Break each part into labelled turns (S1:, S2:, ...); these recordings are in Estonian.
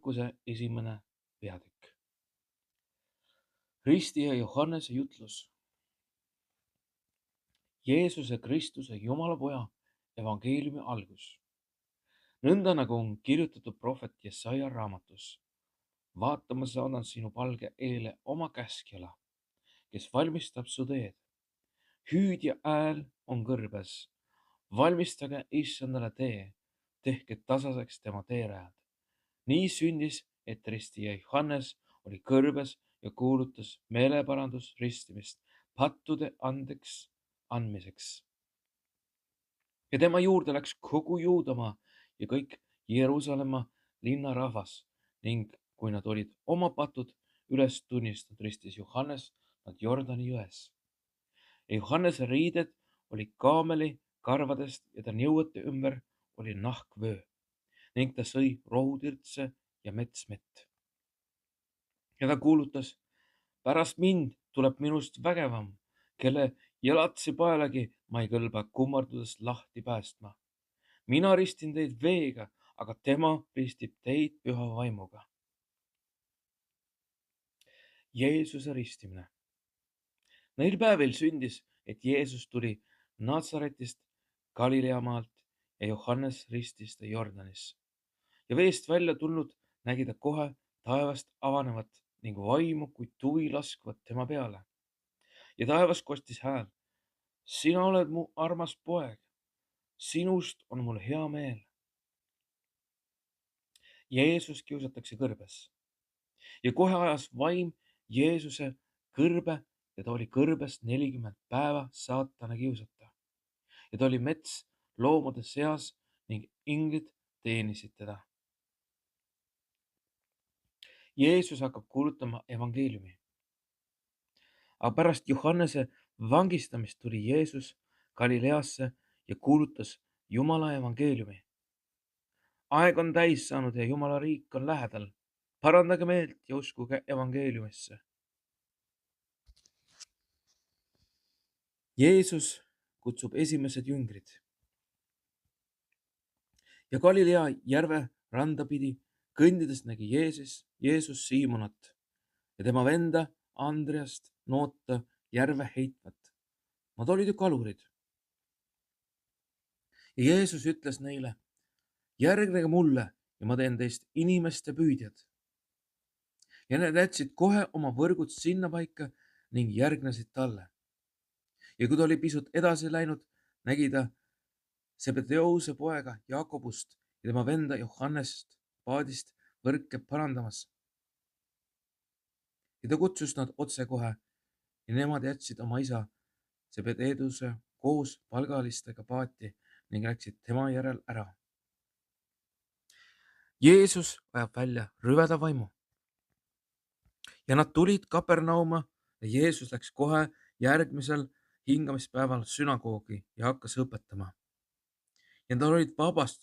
S1: Markuse 1. peatükk. Risti ja Johannese jutlus. Jeesuse Kristuse Jumala poja evangeeliumi algus. Nõnda nagu on kirjutatud prohvet Jesaja raamatus. Vaata, ma saadan sinu palge eele oma käskjala, kes valmistab su teed. Hüüdja hääl on kõrbes. Valmistage issandale tee, tehke tasaseks tema teerajad. Nii sündis, et risti ja Johannes oli kõrbes ja kuulutas meeleparandus ristimist pattude andeks andmiseks. Ja tema juurde läks kogu Juudamaa ja kõik Jeruusalemma linnarahvas ning kui nad olid oma patud üles tunnistanud, ristis Johannes nad Jordani jões. Ja Johannese riided oli kaameli karvadest ja ta nõuete ümber oli nahkvöö ning ta sõi rohutirtse ja metsmett. Ja ta kuulutas, pärast mind tuleb minust vägevam, kelle jalatsi paelagi ma ei kõlba kummardusest lahti päästma. Mina ristin teid veega, aga tema ristib teid püha vaimuga. Jeesuse ristimine. Neil päevil sündis, et Jeesus tuli Natsaretist Galilea maalt ja Johannes ristis ta Jordanis. Ja veest välja tulnud nägi ta kohe taevast avanevat ning vaimu kui tuvi laskvat tema peale. Ja taevas kostis hääl. Sina oled mu armas poeg. Sinust on mul hea meel. Jeesus kiusatakse kõrbes. Ja kohe ajas vaim Jeesuse kõrbe ja ta oli kõrbes 40 päeva saatana kiusata. Ja ta oli mets loomade seas ning inglid teenisid teda. Jeesus hakkab kuulutama evangeeliumi. Aga pärast Johannese vangistamist tuli Jeesus Galileasse ja kuulutas Jumala evangeeliumi. Aeg on täis saanud ja Jumala riik on lähedal. Parandage meelt ja uskuge evangeeliumisse. Jeesus kutsub esimesed jüngrid. Ja Galilea järve randa pidi kõndides nägi Jeesus Siimonat ja tema venda Andreast noota järve heitvat. Nad olid ju kalurid. Ja Jeesus ütles neile, järgnege mulle ja ma teen teist inimeste püüdjad. Ja nad jätsid kohe oma võrgud sinna paika ning järgnesid talle. Ja kui ta oli pisut edasi läinud, nägi ta Zebedeuse poega Jakobust ja tema venda Johannest paadist võrke parandamas. Ja ta kutsus nad otsekohe ja nemad jätsid oma isa Zebedeuse koos palgalistega paati ning läksid tema järel ära. Jeesus ajab välja rüveda vaimu. Ja nad tulid Kapernauma ja Jeesus läks kohe järgmisel hingamispäeval sünagoogi ja hakkas õpetama. Ja nad olid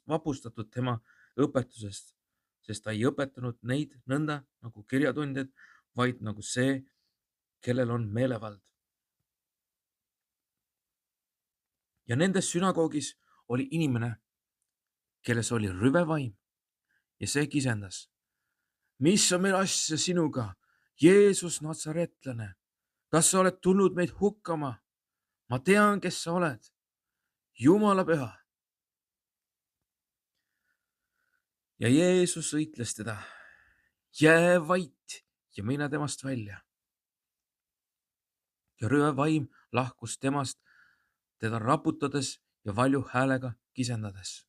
S1: vapustatud tema õpetusest, sest ta ei õpetanud neid nõnda nagu kirjatundjad, vaid nagu see, kellel on meelevald. Ja nendes sünagoogis oli inimene, kelles oli rüvevaim ja see kisendas. Mis on meil asja sinuga, Jeesus natsaretlane? Kas sa oled tulnud meid hukkama? Ma tean, kes sa oled, Jumala püha. Ja Jeesus õitles teda, jää vait ja mine temast välja. Ja rüvevaim lahkus temast, teda raputades ja valju häälega kisendades.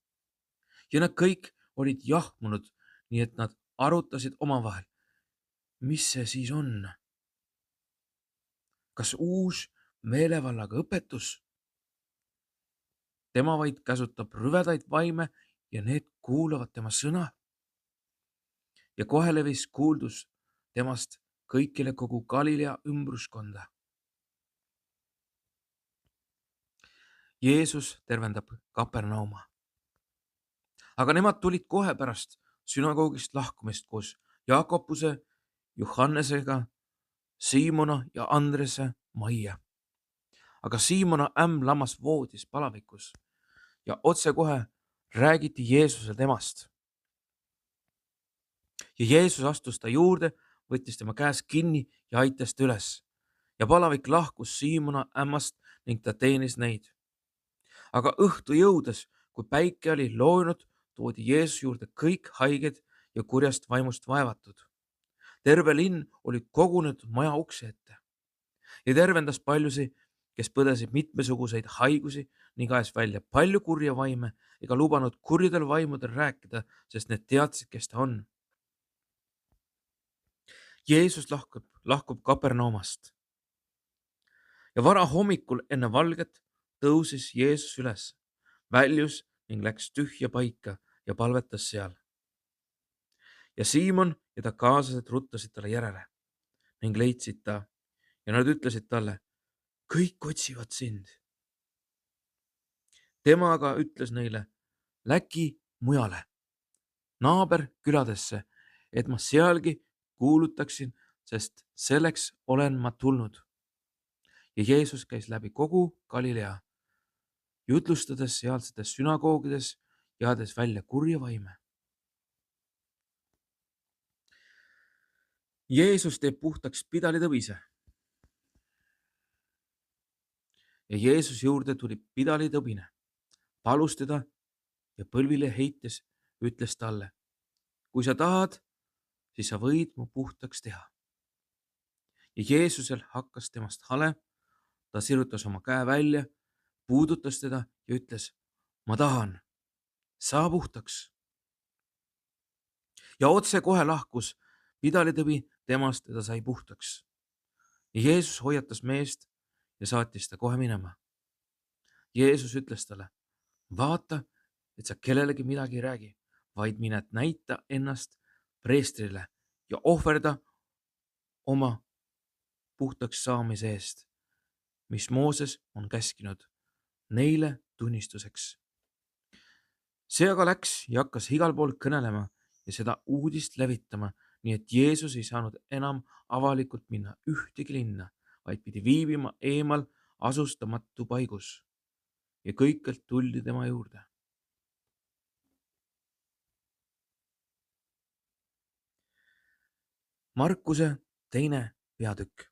S1: Ja nad kõik olid jahmunud, nii et nad arutasid omavahel, mis see siis on? Kas uus meelevallaga õpetus? Tema vaid käsutab rüvedaid vaime ja need kuulavad tema sõna. Ja kohe levis kuuldus temast kõikile kogu Galilea ümbruskonda. Jeesus tervendab Kapernauma. Aga nemad tulid kohe pärast sünagoogist lahkumist koos Jakobuse, Johannesega, Siimona ja Andrese majja. Aga Siimona ämm lammas voodis palavikus ja otsekohe räägiti Jeesuse temast. ja Jeesus astus ta juurde, võttis tema käest kinni ja aitas ta üles. Ja palavik lahkus Siimona ämmast ning ta teenis neid. Aga õhtu jõudes, kui päike oli loojunud, toodi Jeesuse juurde kõik haiged ja kurjast vaimust vaevatud. Terve linn oli kogunenud maja ukse ette ja tervendas paljusid, kes põdesid mitmesuguseid haigusi ning ajas välja palju kurja vaime ega lubanud kurjadel vaimudel rääkida, sest need teadsid, kes ta on. Jeesus lahkub Kapernaumast ja varahommikul enne valget tõusis Jeesus üles, väljus ning läks tühja paika ja palvetas seal. Ja Siimon ja ta kaaslased ruttasid talle järele ning leidsid ta ja nad ütlesid talle, kõik otsivad sind. Tema aga ütles neile, läki mujale, naaberküladesse, et ma sealgi kuulutaksin, sest selleks olen ma tulnud. Ja Jeesus käis läbi kogu Galilea, jutlustades sealsetes sünagoogides ja ajades välja kurja vaime. Jeesus teeb puhtaks pidalitõbise. Ja Jeesus juurde tuli pidalitõbine, palus teda ja põlvile heites ütles talle, kui sa tahad, siis sa võid mu puhtaks teha. Ja Jeesusel hakkas temast hale, ta sirutas oma käe välja, puudutas teda ja ütles, ma tahan, saa puhtaks. Ja otsekohe lahkus pidalitõbi temast ja ta sai puhtaks. Ja Jeesus hoiatas meest ja saatis ta kohe minema. Jeesus ütles talle, vaata, et sa kellelegi midagi ei räägi, vaid mine näita ennast preestrile ja ohverda oma puhtaks saamise eest, mis Mooses on käskinud neile tunnistuseks. See aga läks ja hakkas igal pool kõnelema ja seda uudist levitama, nii et Jeesus ei saanud enam avalikult minna ühtegi linna, vaid pidi viibima eemal asustamatu paigus ja kõikjalt tuldi tema juurde. Markuse 2. peatükk.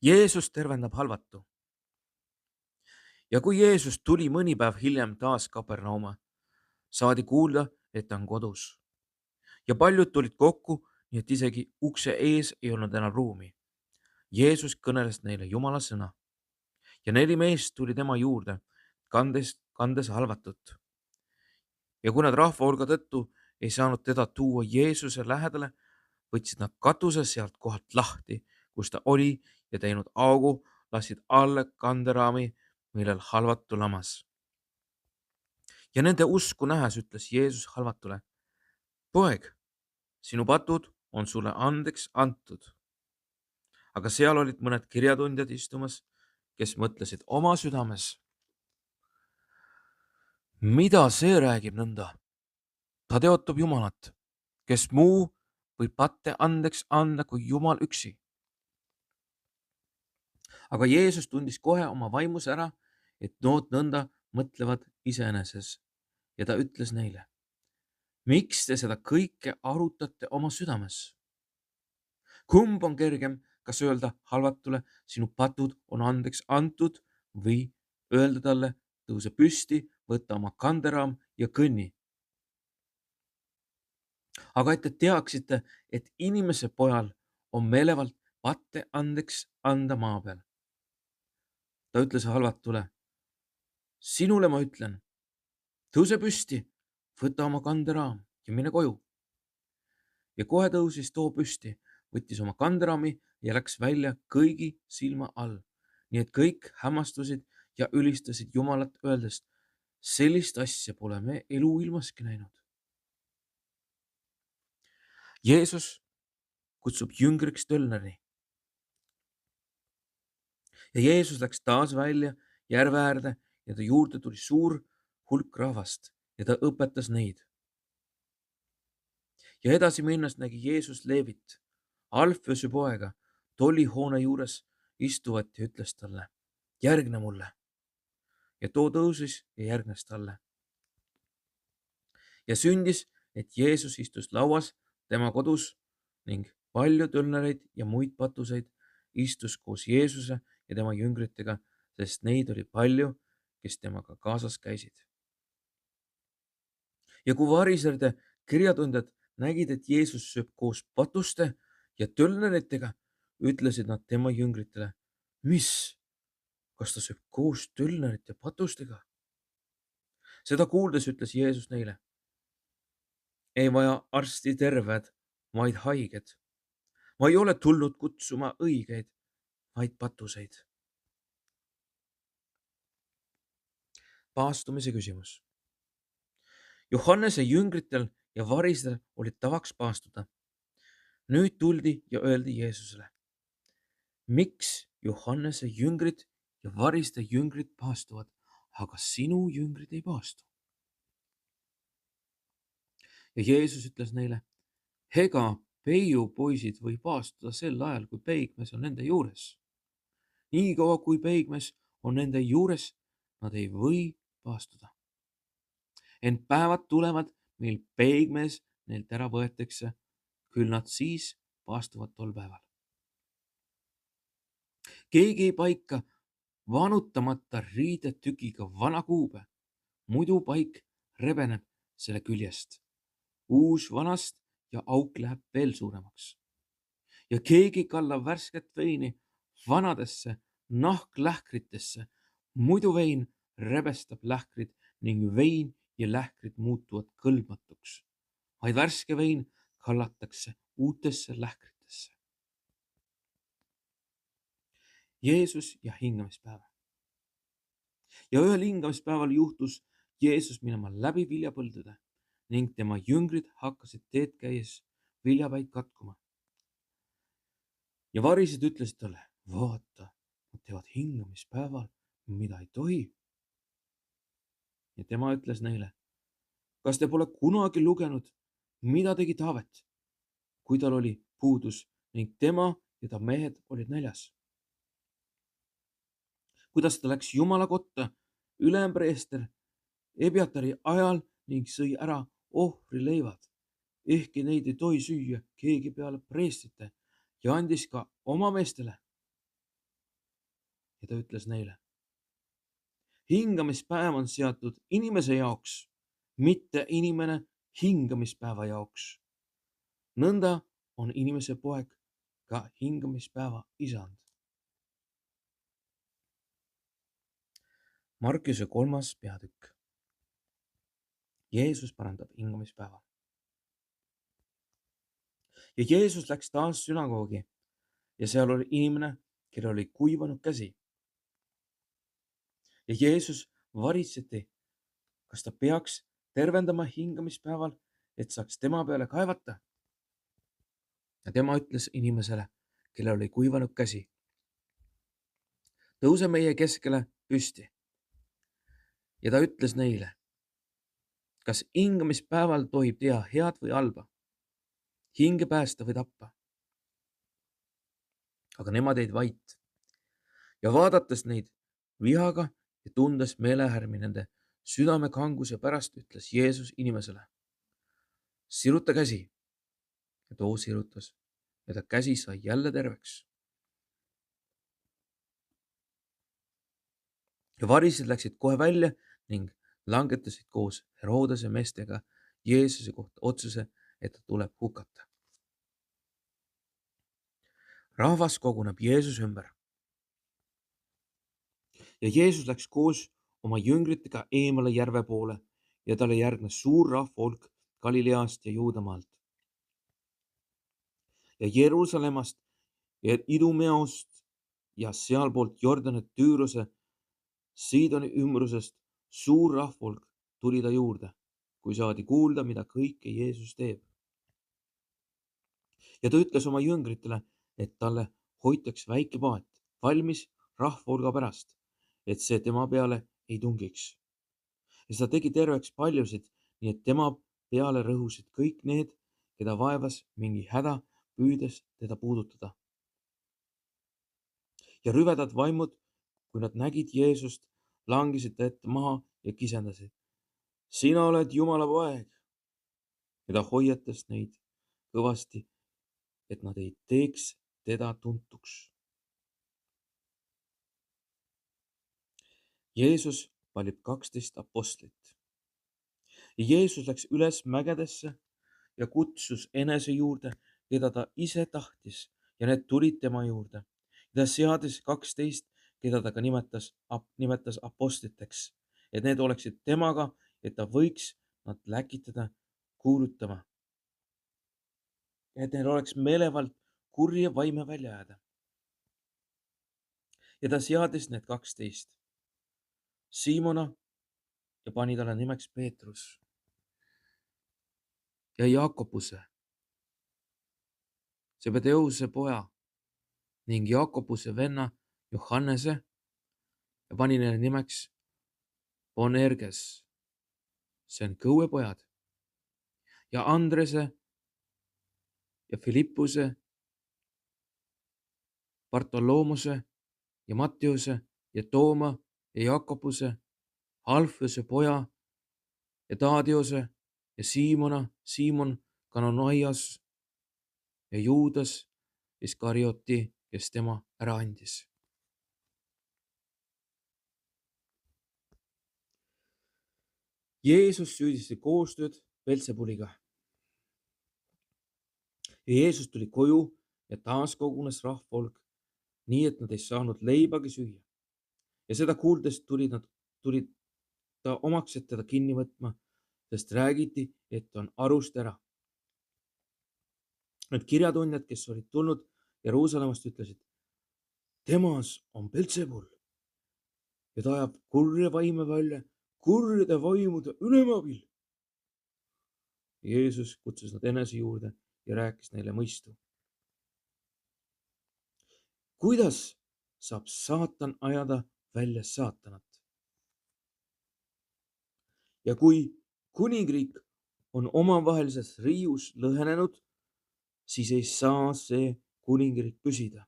S1: Jeesus tervendab halvatu. Ja kui Jeesus tuli mõni päev hiljem taas Kapernauma, saadi kuulda, et ta on kodus. Ja paljud tulid kokku, nii et isegi ukse ees ei olnud enam ruumi. Jeesus kõneles neile Jumala sõna ja 4 meest tuli tema juurde, kandes halvatut. Ja kui nad rahva hulga tõttu ei saanud teda tuua Jeesuse lähedale, võtsid nad katuse sealt kohalt lahti, kus ta oli ja teinud augu, lasid alla kanderaami, millel halvatu lamas. Ja nende usku nähes ütles Jeesus halvatule, poeg, sinu patud on sulle andeks antud. Aga seal olid mõned kirjatundjad istumas, kes mõtlesid oma südames, mida see räägib nõnda? Ta teotab Jumalat, kes muu võib patte andeks anda kui Jumal üksi. Aga Jeesus tundis kohe oma vaimus ära, et nood nõnda mõtlevad iseeneses ja ta ütles neile, miks te seda kõike arutate oma südames? Kumb on kergem, kas öelda halvatule, sinu patud on andeks antud või öelda talle, tõuse püsti, võta oma kanderaam ja kõnni. Aga et te teaksite, et inimese pojal on meelevald patte andeks anda maa peal. Ta ütles halvatule, sinule ma ütlen, tõuse püsti, võta oma kanderaam ja mine koju. Ja kohe tõusis too püsti, võttis oma kanderaami ja läks välja kõigi silma all, nii et kõik hämmastusid ja ülistasid Jumalat öeldes, sellist asja pole me eluilmaski näinud. Jeesus kutsub jüngriks tölneri. Ja Jeesus läks taas välja järve äärde ja ta juurde tuli suur hulk rahvast ja ta õpetas neid. Ja edasi minnes nägi Jeesus Leevit, Alfeuse poega, tollihoone juures istuvat ja ütles talle, järgne mulle. Ja too tõusis ja järgnes talle. Ja sündis, et Jeesus istus lauas tema kodus ning palju tölnereid ja muid patuseid istus koos Jeesuse ja tema jüngritega, sest neid oli palju, kes temaga kaasas käisid. Ja kui varisejate kirjatundjad nägid, et Jeesus sööb koos patuste ja tölneritega, ütlesid nad tema jüngritele, mis, kas ta sööb koos tölnerite ja patustega? Seda kuuldes ütles Jeesus neile, ei vaja arsti terved, vaid haiged. Ma ei ole tulnud kutsuma õigeid, vaid patuseid. Paastumise küsimus. Johannese jüngritel ja varistel olid tavaks paastuda. Nüüd tuldi ja öeldi Jeesusele, miks Johannese jüngrid ja variste jüngrid paastuvad, aga sinu jüngrid ei paastu? Ja Jeesus ütles neile, ega peiupoisid või paastuda sel ajal, kui peigmees on nende juures. Niikaua kui peigmees on nende juures, nad ei või paastuda. Ent päevad tulevad, mil peigmees neilt ära võetakse, küll nad siis paastuvad tol päeval. Keegi ei paika vanutamata riidetükiga vana kuube, muidu paik rebeneb selle küljest. Uus vanast ja auk läheb veel suuremaks. Ja keegi kallab värsket veini vanadesse nahklähkritesse, muidu vein rebestab lähkrid ning vein ja lähkrid muutuvad kõlbmatuks, vaid värske vein kallatakse uutesse lähkritesse. Jeesus ja hingamispäev. Ja ühel hingamispäeval juhtus Jeesus minema läbi viljapõldude ning tema jüngrid hakkasid teed käies viljapäid katkuma. Ja varised ütlesid talle, vaata, nad teevad hingamispäeval, mida ei tohi. Ja tema ütles neile, kas te pole kunagi lugenud, mida tegi Taavet, kui tal oli puudus ning tema ja ta mehed olid näljas? Kuidas ta läks Jumala kotta ülempreester Ebiatari ajal ning sõi ära ohvrileivad, ehkki neid ei tohi süüa keegi peale preestrite, ja andis ka oma meestele. Ja ta ütles neile, hingamispäev on seatud inimese jaoks, mitte inimene hingamispäeva jaoks. Nõnda on inimese poeg ka hingamispäeva isand. Markuse 3. peatükk. Jeesus parandab hingamispäeva. Ja Jeesus läks taas sünagoogi ja seal oli inimene, kellel oli kuivanud käsi. Ja Jeesus varitseti, kas ta peaks tervendama hingamispäeval, et saaks tema peale kaevata. Ja tema ütles inimesele, kellel oli kuivanud käsi, tõuse meie keskele püsti. Ja ta ütles neile, kas hingamispäeval tohib teha head või halba, hinge päästa või tappa. Aga nemad jäid vait ja vaadates neid vihaga ja tundes meelehärmi nende südame kanguse pärast, ütles Jeesus inimesele, siruta käsi. Ja too sirutas ja ta käsi sai jälle terveks. Ja varised läksid kohe välja ning langetasid koos Herodese meestega Jeesuse kohta otsuse, et ta tuleb hukata. Rahvas koguneb Jeesuse ümber. Ja Jeesus läks koos oma jüngritega eemale järve poole ja talle järgnes suur rahvahulk Galileast ja Juudamaalt ja Jeruusalemmast ja Idumeost ja sealpoolt Jordanit Tüürose Siidoni ümbrusest suur rahvahulk tuli ta juurde, kui saadi kuulda, mida kõike Jeesus teeb. Ja ta ütles oma jüngritele, et talle hoitaks väike paat valmis rahvahulga pärast, et see tema peale ei tungiks. Ja seda tegi terveks paljusid, nii et tema peale rõhusid kõik need, keda vaevas mingi häda, püüdes teda puudutada. Ja rüvedad vaimud, kui nad nägid Jeesust, langesid ta ette maha ja kisendasid. Sina oled Jumala poeg. ja ta hoiatas neid kõvasti, et nad ei teeks teda tuntuks. Jeesus valib 12 apostlit. Jeesus läks üles mägedesse ja kutsus enese juurde, keda ta ise tahtis, ja need tulid tema juurde. Ta seadis 12, keda ta ka nimetas apostliteks, et need oleksid temaga, et ta võiks nad läkitada kuulutama. Et neil oleks meelevald kurja vaime välja jääda. Ja ta seadis need 12 Siimona ja pani talle nimeks Peetrus ja Jaakobuse, Zebedeuse poja ning Jaakobuse venna Johannese ja pani neile nimeks Boanerges, see on kõuepojad, ja Andrese ja Philippuse, Bartolomuse ja Mattiuse ja Tooma ja Jakobuse, Alfuse poja ja Taadiose ja Siimon Kanonaias ja Juudas Iskarioti, kes tema ära andis. Jeesus süüdistas koostööd Belzebuliga. Ja Jeesus tuli koju ja taas kogunes rahvahulk, nii et nad ei saanud leibagi süüa. Ja seda kuuldes tulid ta omaks, et teda kinni võtma, sest räägiti, et on arust ära. Need kirjatundjad, kes olid tulnud Jeruusalemmast, ütlesid, temas on Belzebul ja ta ajab kurja vaime välja kurjade vaimude ülema abil. Jeesus kutsus nad enese juurde ja rääkis neile mõistu. Kuidas saab saatan ajada välja saatanat? Ja kui kuningriik on omavahelises riius lõhenenud, siis ei saa see kuningriik püsida.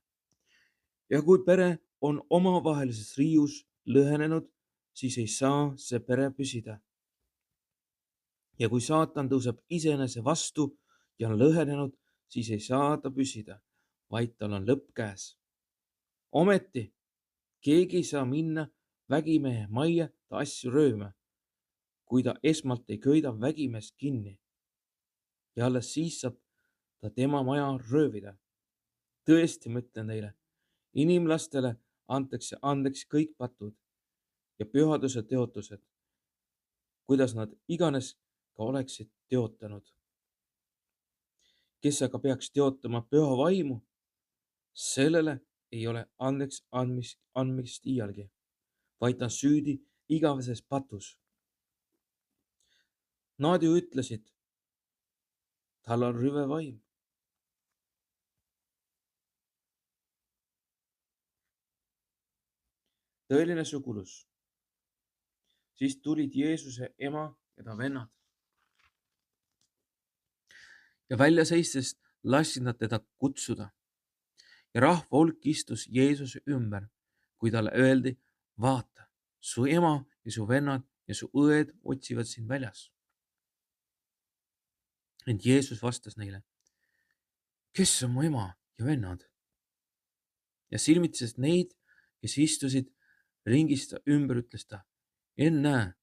S1: Ja kui pere on omavahelises riius lõhenenud, siis ei saa see pere püsida. Ja kui saatan tõuseb iseenese vastu ja on lõhenenud, siis ei saa ta püsida, vaid tal on lõpp käes. Ometi keegi ei saa minna vägimehe majja ta asju röövima, kui ta esmalt ei köida vägimeest kinni. Ja alles siis saab ta tema maja röövida. Tõesti, ma ütlen teile, inimlastele antakse andeks kõik patud ja pühaduse teotused, kuidas nad iganes ka oleksid teotanud. Kes aga peaks teotama püha vaimu, sellele ei ole andeks andmist iialgi, vaid ta on süüdi igaveses patus. Nad ju ütlesid, tal on rüve vaim. Tõeline sugulus. Siis tulid Jeesuse ema ja ta vennad. Ja välja seistes lasid nad teda kutsuda. Ja rahva hulk istus Jeesuse ümber, kui talle öeldi, vaata, su ema ja su vennad ja su õed otsivad sind väljas. Ent Jeesus vastas neile, kes on mu ema ja vennad? Ja silmitses neid, kes istusid ringist ümber, ütles ta, ennäe,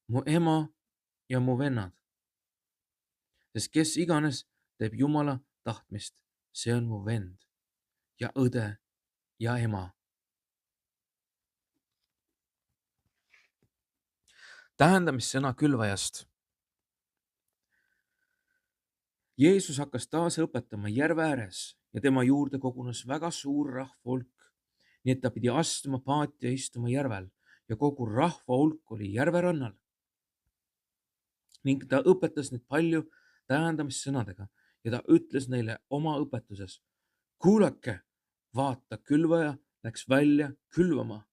S1: mu ema ja mu vennad. Sest kes iganes teeb Jumala tahtmist, see on mu vend ja õde ja ema. Tähendamissõna külvajast. Jeesus hakkas taas õpetama järve ääres ja tema juurde kogunes väga suur rahvahulk, nii et ta pidi astuma paati ja istuma järvel ja kogu rahvahulk oli järve rannal. Ning ta õpetas neid palju tähendamissõnadega ja ta ütles neile oma õpetuses, kuulake, vaata, külvaja läks välja külvama.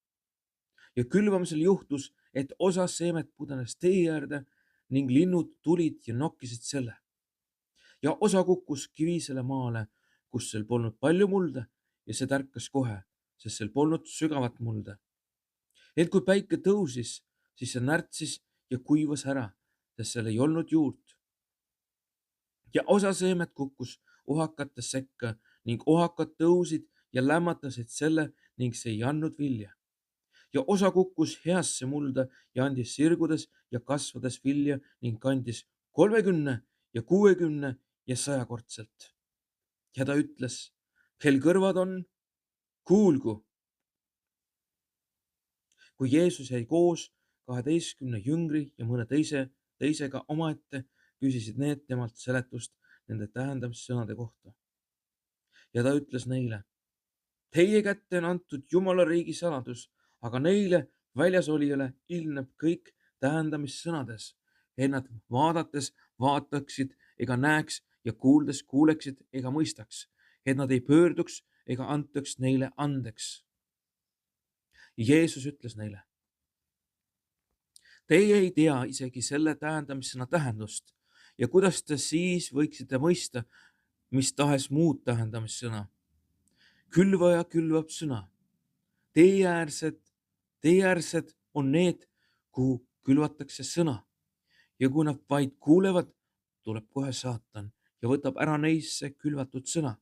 S1: Ja külvamisel juhtus, et osa seemet pudenes tee äärde ning linnud tulid ja nokkisid selle. Ja osa kukkus kivisele maale, kus seal polnud palju mulda ja see tärkas kohe, sest seal polnud sügavat mulda. Et kui päike tõusis, siis see närtsis ja kuivas ära, sest seal ei olnud juurt. ja osa seemet kukkus ohakate sekka ning ohakad tõusid ja lämmatasid selle ning see ei andnud vilja. Ja osa kukkus heasse mulda ja andis sirgudes ja kasvades vilja ning kandis 30 ja 60 ja 100-kordselt. Ja ta ütles, kel kõrvad on, kuulgu. Kui Jeesus jäi koos 12 jüngri ja mõne teisega omaette, küsisid need temalt seletust nende tähendamissõnade kohta. Ja ta ütles neile, teie kätte on antud Jumala riigi saladus, aga neile väljasolijale ilmneb kõik tähendamissõnades, et nad vaadates vaataksid ega näeks ja kuuldes kuuleksid ega mõistaks, et nad ei pöörduks ega antaks neile andeks. Jeesus ütles neile, teie ei tea isegi selle tähendamissõna tähendust ja kuidas te siis võiksite mõista mis tahes muud tähendamissõna. Külvaja külvab sõna. Teeäärsed on need, kuhu külvatakse sõna. Ja kui nad vaid kuulevad, tuleb kohe saatan ja võtab ära neisse külvatud sõna.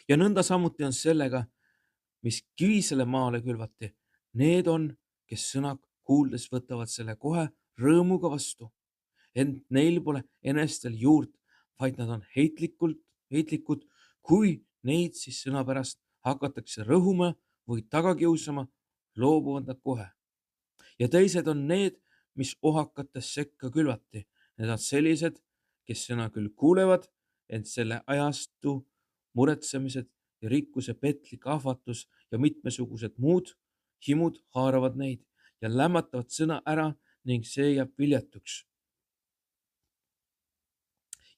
S1: Ja nõnda samuti on sellega, mis kivisele maale külvati. Need on, kes sõna kuuldes võtavad selle kohe rõõmuga vastu. Ent neil pole enestel juurt, vaid nad on heitlikud, kui neid siis sõna pärast hakatakse rõhuma või taga kiusama, loobuvad nad kohe. Ja teised on need, mis ohakates sekka külvati. Need on sellised, kes sõna küll kuulevad, ent selle ajastu muretsemised ja rikkuse petlik ahvatus ja mitmesugused muud himud haaravad neid ja lämmatavad sõna ära ning see jääb viljatuks.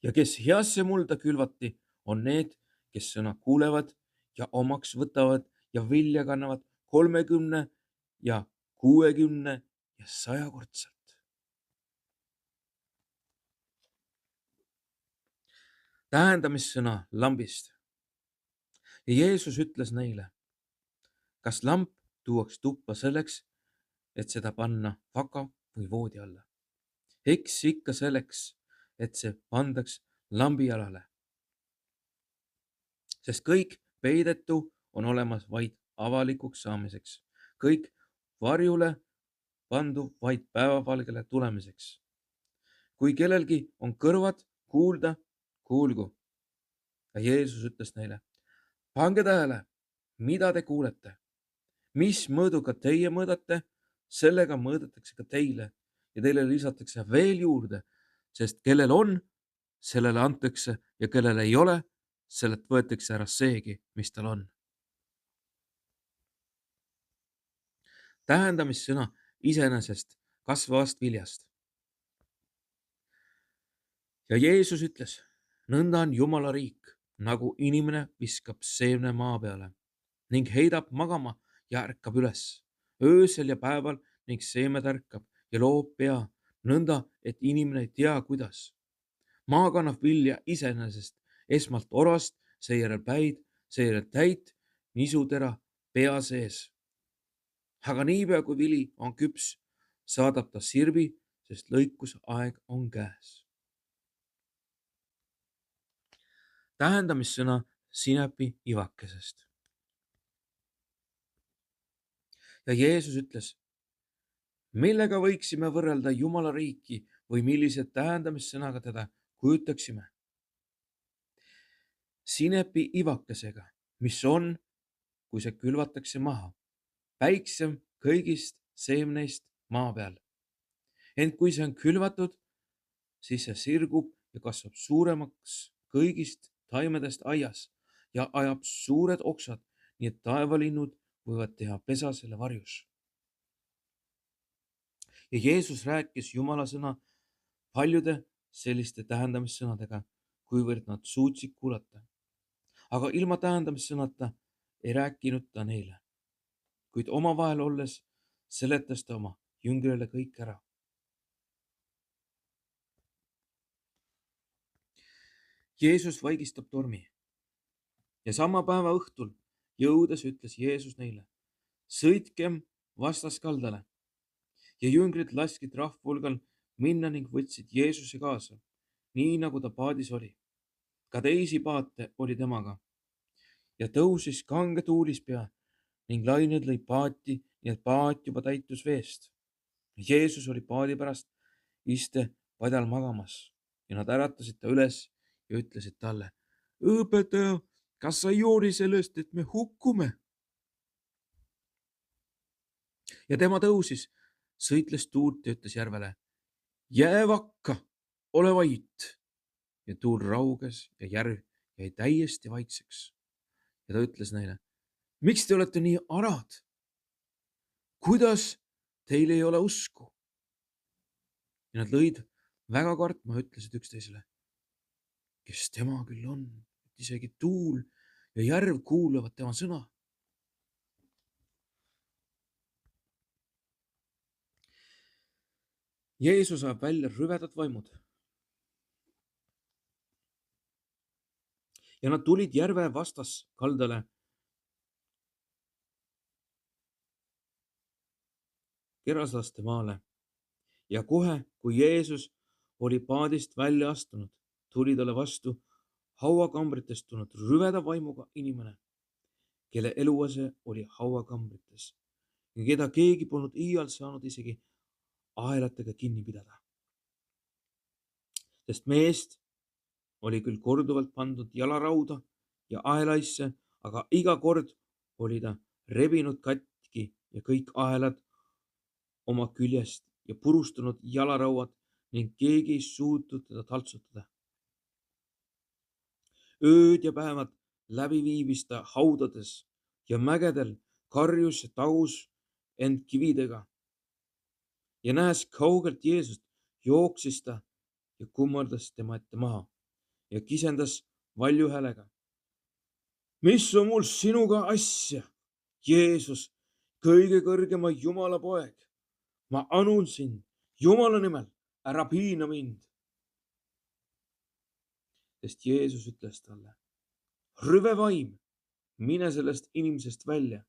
S1: Ja kes heasse mulda külvati, on need, kes sõna kuulevad ja omaks võtavad ja vilja kannavad 30 ja 60 ja 100-kordselt. Tähendamissõna lambist. Ja Jeesus ütles neile, kas lamp tuuaks tuppa selleks, et seda panna vaka või voodi alla? Eks ikka selleks, et see pandaks lambijalale. Sest kõik peidetu on olemas vaid avalikuks saamiseks. Kõik varjule pandu vaid päevavalgele tulemiseks. Kui kellelgi on kõrvad kuulda, kuulgu. Ja Jeesus ütles neile, pange tähele, mida te kuulete. Mis mõõduga teie mõõdate, sellega mõõdetakse ka teile ja teile lisatakse veel juurde, sest kellel on, sellele antakse ja kellel ei ole, sellelt võetakse ära seegi, mis tal on. Tähendamissõna iseenesest kasvavast viljast. Ja Jeesus ütles, nõnda on Jumala riik, nagu inimene viskab seemne maa peale ning heidab magama ja ärkab üles öösel ja päeval ning seemed ärkab ja loob pea nõnda, et inimene ei tea, kuidas. Maa kannab vilja iseenesest, esmalt orast, seejärel päid, seejärel täit, nisutera pea sees. Aga niipea kui vili on küps, saadab ta sirbi, sest lõikusaeg on käes. Tähendamissõna sinepi ivakesest. Ja Jeesus ütles, millega võiksime võrrelda Jumala riiki või millise tähendamissõnaga teda kujutaksime? Sinepi ivakesega, mis on, kui see külvatakse maha, väiksem kõigist seemneist maa peal. Ent kui see on külvatud, siis see sirgub ja kasvab suuremaks kõigist taimedest aias ja ajab suured oksad, nii et taevalinnud võivad teha pesa selle varjus. Ja Jeesus rääkis Jumala sõna paljude selliste tähendamissõnadega, kuivõrd nad suutsid kuulata. Aga ilma tähendamissõnata ei rääkinud ta neile, kuid omavahel olles seletas ta oma jüngrile kõik ära. Jeesus vaigistab tormi ja sama päeva õhtul jõudes ütles Jeesus neile, sõitkem vastaskaldale. Ja jüngrid laskid rahvahulgal minna ning võtsid Jeesuse kaasa nii nagu ta paadis oli. Ka teisi paate oli temaga ja tõusis kange tuulispea ning lained lõid paati, nii et paat juba täitus veest. Jeesus oli paadi pärast iste padjal magamas ja nad äratasid ta üles ja ütlesid talle: õpetaja, kas sa ei hooli sellest, et me hukkume? Ja tema tõusis, sõitles tuult ja ütles järvele: jää vakka, ole vait. Ja tuul rauges ja järv jäi täiesti vaikseks. Ja ta ütles neile: miks te olete nii arad? Kuidas teil ei ole usku? Ja nad lõid väga kartma ja ütlesid üksteisele: kes tema küll on, et isegi tuul ja järv kuulavad tema sõna. Jeesus ajab välja rüvedad vaimud. Ja nad tulid järve vastaskaldale Geraslaste maale. Ja kohe, kui Jeesus oli paadist välja astunud, tuli talle vastu hauakambritest tulnud rüveda vaimuga inimene, kelle eluase oli hauakambrites ja keda keegi polnud iial saanud isegi ahelatega kinni pidada. Sest meest oli küll korduvalt pandud jalarauda ja ahelaisse, aga iga kord oli ta rebinud katki ja kõik ahelad oma küljest ja purustanud jalarauad ning keegi ei suutnud teda taltsutada. Ööd ja päevad läbi viibis ta haudades ja mägedel, karjus ja tagus end kividega. Ja nähes kaugelt Jeesust, jooksis ta ja kummardas tema ette maha ja kisendas valju häälega: mis on mul sinuga asja, Jeesus, kõige kõrgema Jumala poeg? Ma anun sind Jumala nimel, ära piina mind. Sest Jeesus ütles talle: rüve vaim, mine sellest inimesest välja.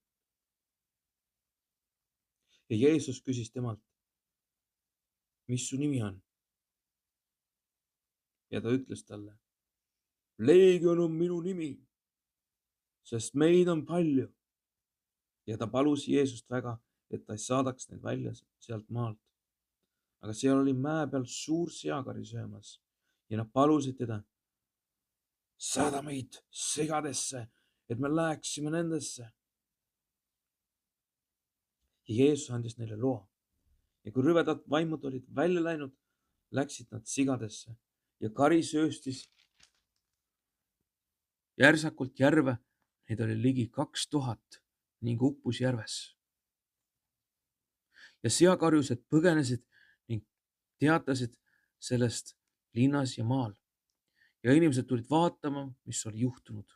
S1: Ja Jeesus küsis temalt: mis su nimi on? Ja ta ütles talle: Leegion on minu nimi, sest meid on palju. Ja ta palus Jeesust väga, et ta ei saadaks neid välja sealt maalt. Aga seal oli mäe peal suur seakari söömas ja nad palusid teda: saada meid segadesse, et me läheksime nendesse. Ja Jeesus andis neile loa. Ja kui rüvedad vaimud olid välja läinud, läksid nad sigadesse ja kari sööstis järsakult järve. Neid oli ligi 2000 ning uppus järves. Ja seakarjused põgenesid ning teatasid sellest linnas ja maal. Ja inimesed tulid vaatama, mis oli juhtunud.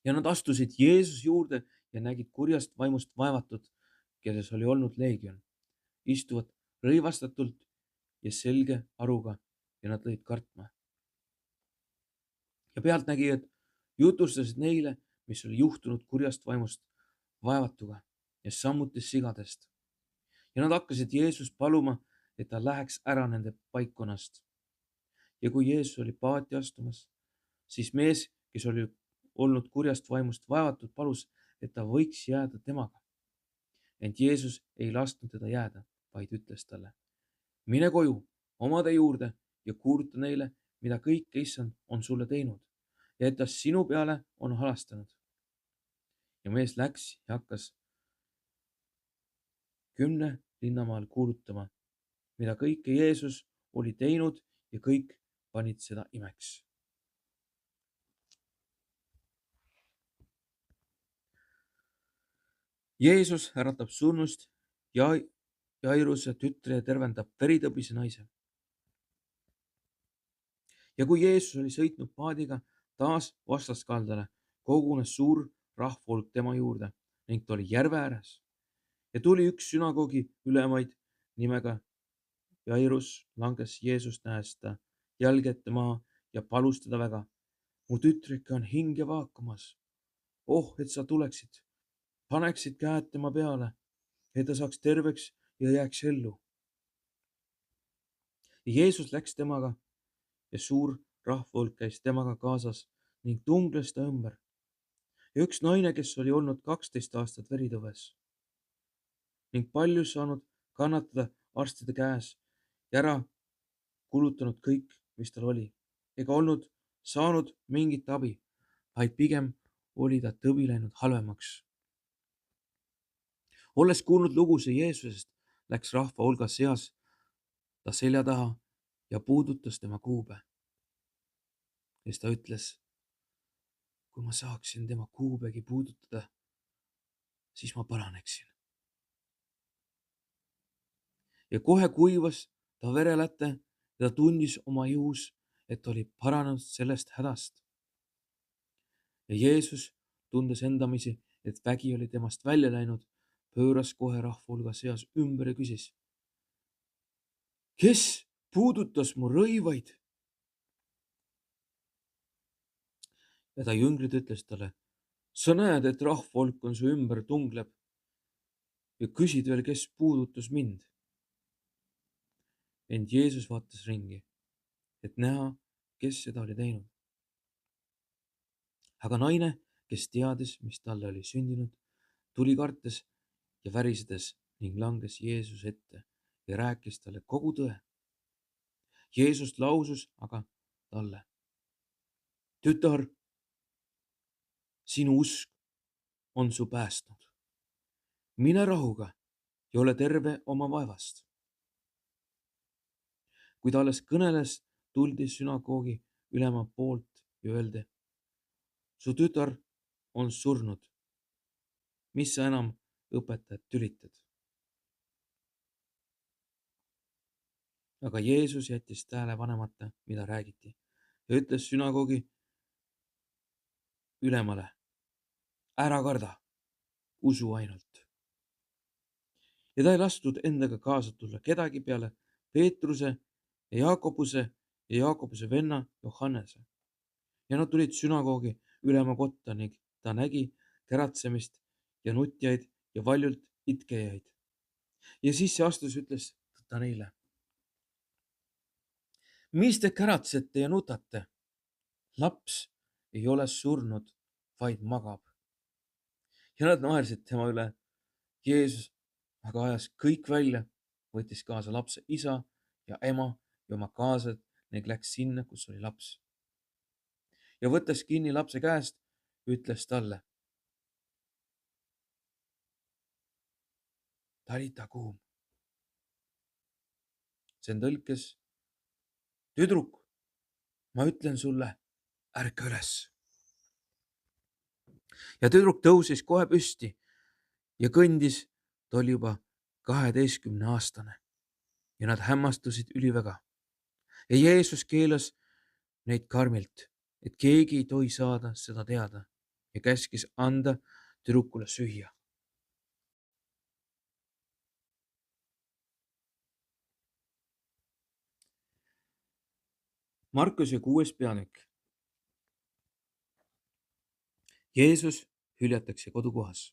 S1: Ja nad astusid Jeesus juurde ja nägid kurjast vaimust vaevatud, kelles oli olnud leegion, istuvad rõivastatult ja selge aruga ja nad lõid kartma. Ja pealtnägijad jutustasid neile, mis oli juhtunud kurjast vaimust vaevatuga ja samuti sigadest. Ja nad hakkasid Jeesust paluma, et ta läheks ära nende paikkonnast. Ja kui Jeesus oli paati astumas, siis mees, kes oli olnud kurjast vaimust vaevatud, palus, et ta võiks jääda temaga. Ent Jeesus ei lasknud teda jääda, vaid ütles talle: mine koju omade juurde ja kuuluta neile, mida kõike Issand on sulle teinud ja et ta sinu peale on halastanud. Ja mees läks ja hakkas 10 linnamaal kuulutama, mida kõike Jeesus oli teinud ja kõik panid seda imeks. Jeesus äratab surnust Jairuse tütre ja tervendab veritõbise naise. Ja kui Jeesus oli sõitnud paadiga taas vastaskaldale, kogunes suur rahvahulk tema juurde ning ta oli järve ääres. Ja tuli üks sünagoogi ülemaid nimega Jairus, langes Jeesust nähes ta jalge ette maha ja palus teda väga: mu tütreke on hinge vaakamas. Oh, et sa tuleksid, paneksid käed tema peale, et ta saaks terveks ja jääks ellu. ja Jeesus läks temaga ja suur rahvahulk käis temaga kaasas ning tungles ta ümber. Ja üks naine, kes oli olnud 12 aastat veritõves ning palju saanud kannatada arstide käes ja ära kulutanud kõik, mis tal oli, ega olnud saanud mingit abi, vaid pigem oli ta tõbi läinud halvemaks. Olles kuulnud lugusid Jeesusest, läks rahva hulgas seas ta selja taha ja puudutas tema kuube. Siis ta ütles, kui ma saaksin tema kuubegi puudutada, siis ma paraneksin. Ja kohe kuivas ta vereläte ja ta tundis oma ihus, et oli paranenud sellest hädast. Ja Jeesus, tundes endamisi, et vägi oli temast välja läinud, pööras kohe rahva hulga seas ümber ja küsis, kes puudutas mu rõivaid? Ja ta jüngrid ütles talle, sa näed, et rahvahulk on su ümber tungleb ja küsid veel, kes puudutas mind. Ent Jeesus vaatas ringi, et näha, kes seda oli teinud. Aga naine, kes teadis, mis talle oli sündinud, tuli kartes ja värisedes ning langes Jeesuse ette ja rääkis talle kogu tõe. Jeesus lausus aga talle, tütar, sinu usk on su päästnud. Mine rahuga ja ole terve oma vaevast. Kui ta alles kõneles, tuldi sünagoogi ülema poolt ja öeldi, su tütar on surnud. Mis sa enam õpetajat tülitad? Aga Jeesus jättis tähele panemata, mida räägiti ja ütles sünagoogi ülemale, ära karda, usu ainult. Ja ta ei lastud endaga kaasa tulla kedagi peale Peetruse ja Jaakobuse venna Johannese. Ja nad tulid sünagoogi ülema kotta ning ta nägi käratsemist ja nutjaid ja valjult itkejaid. Ja sisse astus, ütles ta neile, mis te käratsete ja nutate? Laps ei ole surnud, vaid magab. Ja nad naersid tema üle. Jeesus aga ajas kõik välja, võttis kaasa lapse isa ja ema ja oma kaasad ning läks sinna, kus oli laps. Ja võttes kinni lapse käest, ütles talle, talita kuum. See on tõlkes, tüdruk, ma ütlen sulle, ärka üles. Ja tüdruk tõusis kohe püsti ja kõndis, ta oli juba 12-aastane ja nad hämmastusid üliväga. Ja Jeesus keelas neid karmilt, et keegi ei tohi saada seda teada ja käskis anda tüdrukule süüa. Markuse 6. peatükk. Jeesus hüljatakse kodukohas.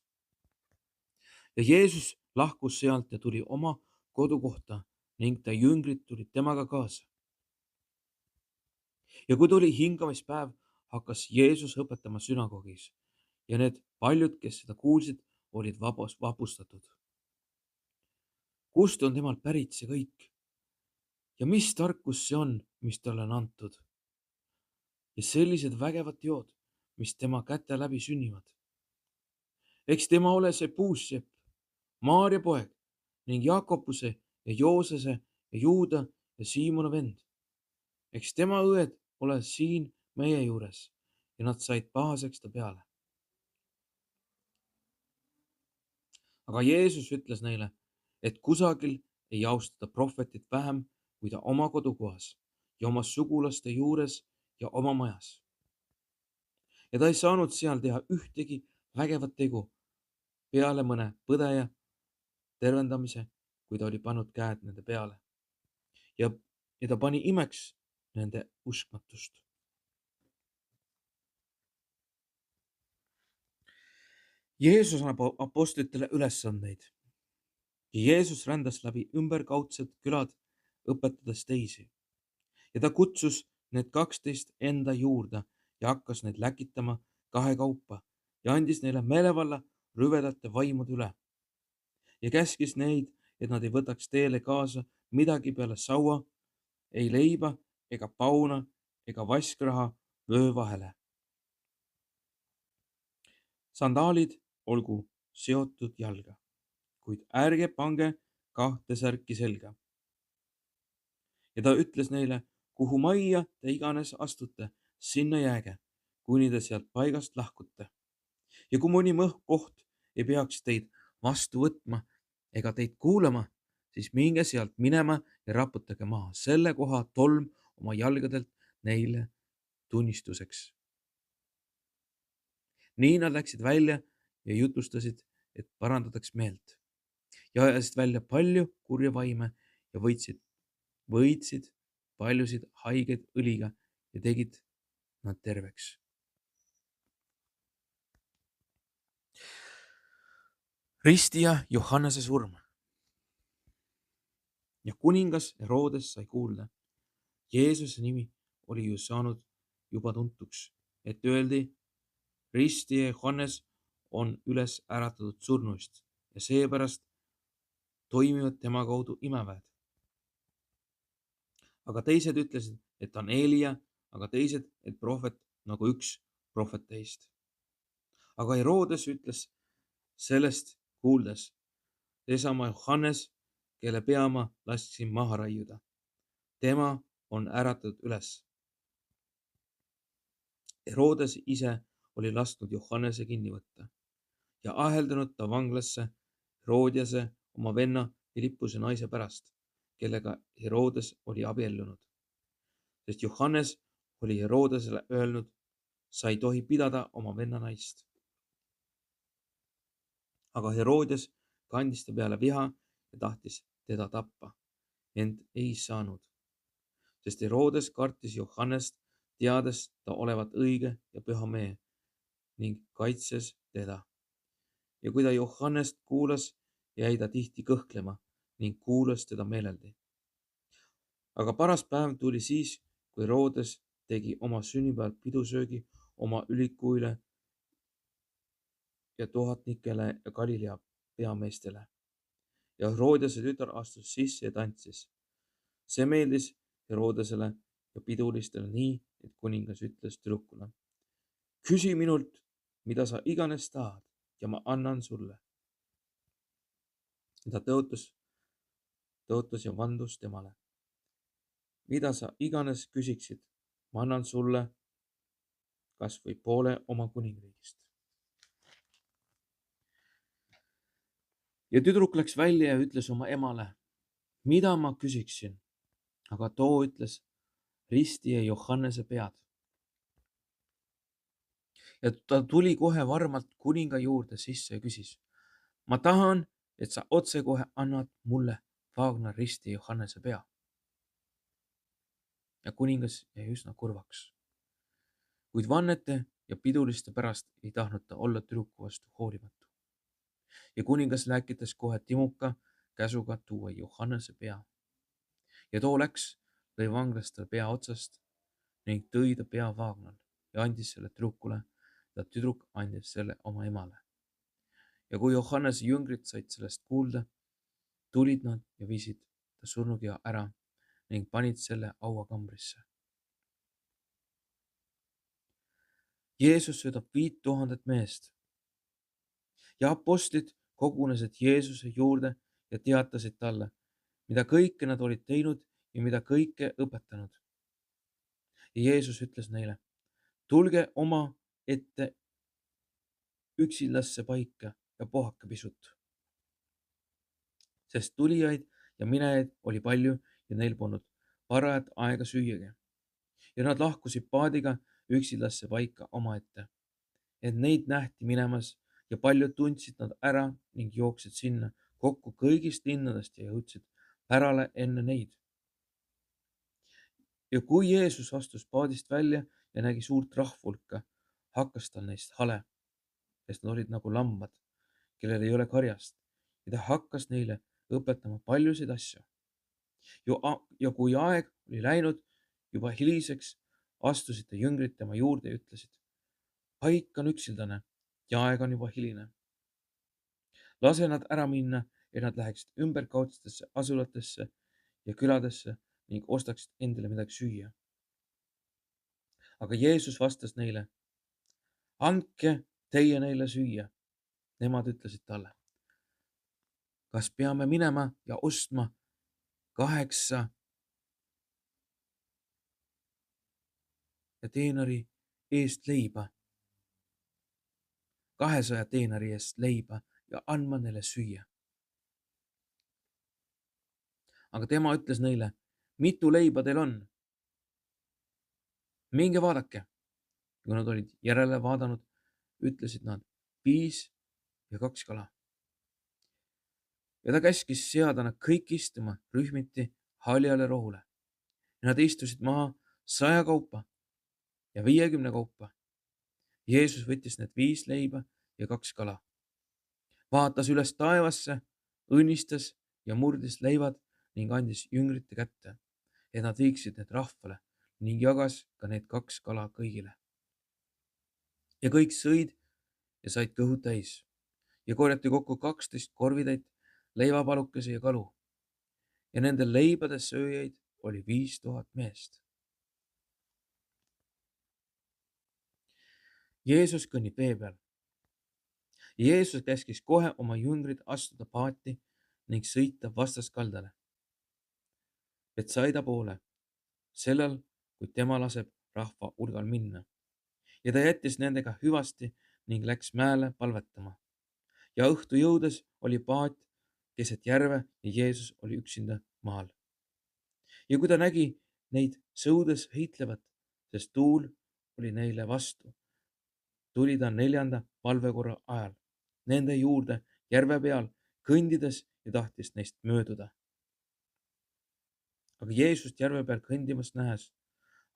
S1: Ja Jeesus lahkus sealt ja tuli oma kodukohta ning ta jüngrid tulid temaga kaasa. Ja kui tuli hingamispäev, hakkas Jeesus õpetama sünagoogis ja need paljud, kes seda kuulsid, olid vapustatud. Kust on temal pärit see kõik? Ja mis tarkus see on, mis talle on antud? Ja sellised vägevad teod, mis tema käte läbi sünnivad. Eks tema ole see puussepp, Maarja poeg ning Jaakobuse ja Joosese ja Juuda ja Siimona vend. Eks tema õed ole siin meie juures ja nad said pahaseks ta peale. Aga Jeesus ütles neile, et kusagil ei austata prohvetit vähem kui ta oma kodukohas ja oma sugulaste juures ja oma majas. Ja ta ei saanud seal teha ühtegi vägevat tegu peale mõne põdeja tervendamise, kui ta oli pannud käed nende peale. Ja ta pani imeks nende uskmatust. Jeesus annab apostlitele ülesandeid. Ja Jeesus rändas läbi ümberkaudsed külad, õpetades teisi. Ja ta kutsus need 12 enda juurde ja hakkas neid läkitama kahekaupa ja andis neile meelevalla rüvedate vaimude üle ja käskis neid, et nad ei võtaks teele kaasa midagi peale saua, ei leiba ega pauna ega vaskraha vöö vahele. Sandaalid olgu seotud jalga, kuid ärge pange 2 särki selga. Ja ta ütles neile, kuhu majja te iganes astute, sinna jääge, kuni te sealt paigast lahkute. Ja kui mõni koht ei peaks teid vastu võtma ega teid kuulama, siis minge sealt minema ja raputage maha selle koha tolm oma jalgadelt neile tunnistuseks. Nii nad läksid välja ja jutustasid, et parandataks meelt ja ajasid välja palju kurja vaime ja võitsid paljusid haigeid õliga ja tegid nad terveks. Ristija Johannese surm. Ja kuningas Herodes sai kuulda. Jeesuse nimi oli ju saanud juba tuntuks, et öeldi, ristija Johannes on üles äratatud surnuist ja seepärast toimivad tema kaudu imeväed. Aga teised ütlesid, et ta on Eelia, aga teised, et prohvet nagu üks prohveteist. Aga Herodes ütles sellest kuuldes, seesama Johannes, kelle pea ma lasksin maha raiuda. Tema on äratatud üles. Herodes ise oli lasknud Johannese kinni võtta ja aheldanud ta vanglasse Herodiase oma venna Philippuse naise pärast, kellega Herodes oli abiellunud. Sest Johannes oli Herodesele öelnud, sa ei tohi pidada oma venna naist. Aga Herodes kandis ta peale viha ja tahtis teda tappa, ent ei saanud, sest Herodes kartis Johannest, teades ta olevat õige ja püha mehe ning kaitses teda. Ja kui ta Johannest kuulas, jäi ta tihti kõhklema ning kuulas teda meeleldi. Aga paras päev tuli siis, kui Herodes tegi oma sünnipäeval pidusöögi oma ülikuile ja tuhatnikele ja Galilea peameestele. Ja Herodiase tütar astus sisse ja tantsis. See meeldis Herodesele ja pidulistele nii, et kuningas ütles tüdrukule, küsi minult, mida sa iganes tahad ja ma annan sulle. Ta tõotas ja vandus temale. Mida sa iganes küsiksid, ma annan sulle kas või poole oma kuningriigist. Ja tüdruk läks välja ja ütles oma emale, mida ma küsiksin, aga too ütles ristija Johannese pead. Ja ta tuli kohe varmalt kuninga juurde sisse ja küsis, ma tahan, et sa otsekohe annad mulle Wagner risti Johannese pea. Ja kuningas jäi üsna kurvaks. Kuid vannete ja piduliste pärast ei tahtnud ta olla tüdruku vastu hoolimatu. Ja kuningas läkitas kohe timuka käsuga tuua Johannese pea. Ja too läks, lõi vanglast tal pea otsast ning tõi ta pea Wagnal ja andis selle tüdrukule, ja tüdruk andis selle oma emale. Ja kui Johannese jüngrid said sellest kuulda, tulid nad ja viisid ta surnukeha ära ning panid selle hauakambrisse. Jeesus söödab 5000 meest ja apostlid kogunesid Jeesuse juurde ja teatasid talle, mida kõike nad olid teinud ja mida kõike õpetanud. Ja Jeesus ütles neile, tulge oma ette üksindasse paika ja puhake pisut. Sest tulijaid ja minejaid oli palju ja neil polnud parajat aega süüagi. Ja nad lahkusid paadiga üksindasse paika omaette, et neid nähti minemas ja paljud tundsid nad ära ning jooksid sinna kokku kõigist linnadest ja jõudsid pärale enne neid. Ja kui Jeesus astus paadist välja ja nägi suurt rahvahulka, hakkas tal neist hale, sest nad olid nagu lambad, kellel ei ole karjast, ja ta hakkas neile õpetama paljusid asju. Ja kui aeg oli läinud juba hiliseks, astusid ta jüngrid tema juurde ja ütlesid: paik on üksildane ja aeg on juba hiline. Lase nad ära minna, et nad läheksid ümberkaudsetesse asulatesse ja küladesse ning ostaksid endale midagi süüa. Aga Jeesus vastas neile: andke teie neile süüa. Nemad ütlesid talle: kas peame minema ja ostma 8 teenari eest leiba, 200 teenari eest leiba ja andma neile süüa? Aga tema ütles neile: mitu leiba teil on? Minge vaadake. Kui nad olid järele vaadanud, ütlesid nad: 5 ja 2 kala. Ja ta käskis seada nad kõik istuma rühmiti haljale rohule. Ja nad istusid maha 100 kaupa ja 50 kaupa. Jeesus võttis need 5 leiba ja 2 kala, vaatas üles taevasse, õnnistas ja murdis leivad ning andis jüngrite kätte, et nad viiksid need rahvale, ning jagas ka need 2 kala kõigile. Ja kõik sõid ja said kõhud täis ja korjati kokku 12 korvitäit leivapalukesi ja kalu. Ja nendel leibade sööjaid oli 5000 meest. Jeesus kõnnib vee peal. Jeesus käskis kohe oma jüngrid astuda paati ning sõita vastaskaldale Betsaida poole, sellel, kui tema laseb rahva hulgal minna. Ja ta jättis nendega hüvasti ning läks mäele palvetama. Ja õhtu jõudes oli paat keset järve ja Jeesus oli üksinda maal. Ja kui ta nägi neid sõudes heitlevat, sest tuul oli neile vastu, tuli ta 4. palvekorra ajal nende juurde järve peal kõndides ja tahtis neist mööduda. Aga Jeesust järve peal kõndimas nähes,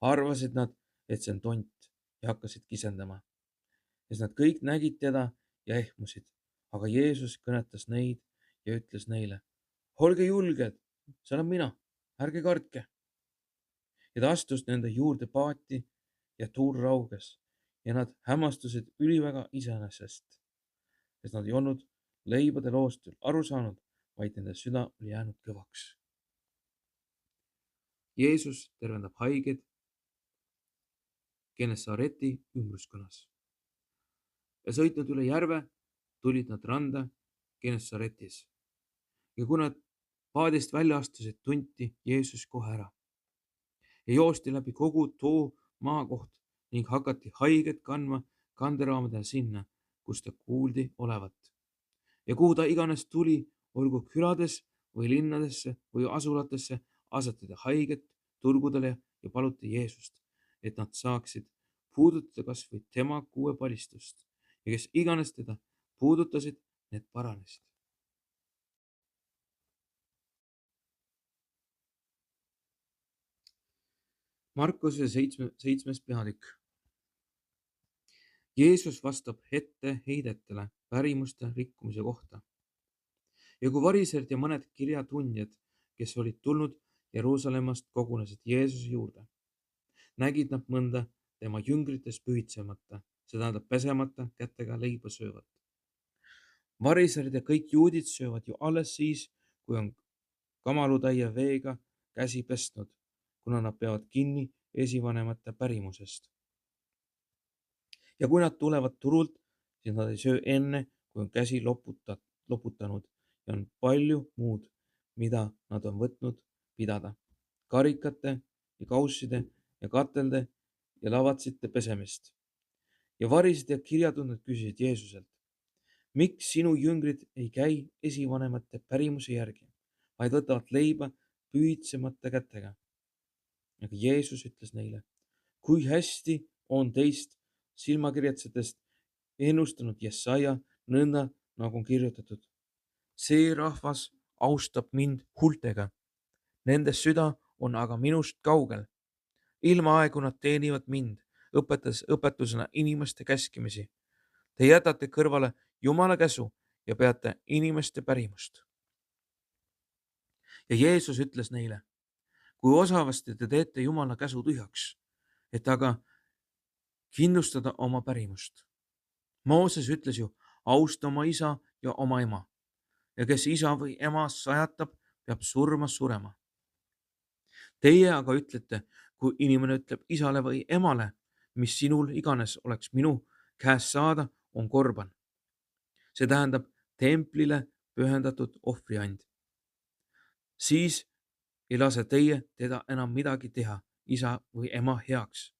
S1: arvasid nad, et see on tont ja hakkasid kisendama. Ja nad kõik nägid teda ja ehmusid. Aga Jeesus kõnetas neid ja ütles neile: olge julged, see olen mina, ärge kartke. Ja ta astus nende juurde paati ja tuul rauges ja nad hämmastusid üliväga iseenesest, sest nad ei olnud leibade loost aru saanud, vaid nende süda oli jäänud kõvaks. Jeesus tervendab haiged Genesareti ümbruskonnas. Ja sõitnud üle järve, tulid nad randa Genesaretis. Ja kui nad paadist välja astusid, tunti Jeesus kohe ära. Ja joosti läbi kogu too maakoht ning hakati haiget kandma kanderaamadel sinna, kus ta kuuldi olevat. Ja kuhu ta iganes tuli, olgu külades või linnadesse või asulatesse, asetati haiget turgudele ja paluti Jeesust, et nad saaksid puudutada kas või tema kuuepalistust, ja kes iganes teda puudutasid, need paranesid. Markuse 7. peatükk. Jeesus vastab etteheidetele pärimuste rikkumise kohta. Ja kui variserid ja mõned kirjatundjad, kes olid tulnud Jeruusalemmast, kogunesid Jeesuse juurde, nägid nad mõnda tema jüngritest pühitsemata, see tähendab pesemata kätega leiba söövat. Variserid ja kõik juudid söövad ju alles siis, kui on kamalutäie veega käsi pesnud, kuna nad peavad kinni esivanemate pärimusest. Ja kui nad tulevad turult, siis nad ei söö enne, kui on käsi loputanud ja on palju muud, mida nad on võtnud pidada, karikate ja kausside ja katelde ja lavatsite pesemist. Ja varisid ja kirjatundjad küsisid Jeesuselt: miks sinu jüngrid ei käi esivanemate pärimuse järgi, vaid võtavad leiba pühitsemata kätega? Aga Jeesus ütles neile: kui hästi on teist silmakirjatsejatest ennustanud Jesaja nõnda, nagu on kirjutatud. See rahvas austab mind huultega, nende süda on aga minust kaugel. Ilmaaegu nad teenivad mind, õpetades õpetusena inimeste käskimisi. Te jätate kõrvale Jumala käsu ja peate inimeste pärimust. Ja Jeesus ütles neile, kui osavasti te teete Jumala käsu tühjaks, et aga kindlustada oma pärimust. Mooses ütles ju, austa oma isa ja oma ema ja kes isa või ema sajatab, peab surema. Teie aga ütlete, kui inimene ütleb isale või emale, mis sinul iganes oleks minu käest saada, on korban. See tähendab templile pühendatud ohvriand. Siis ei lase teie teda enam midagi teha isa või ema heaks,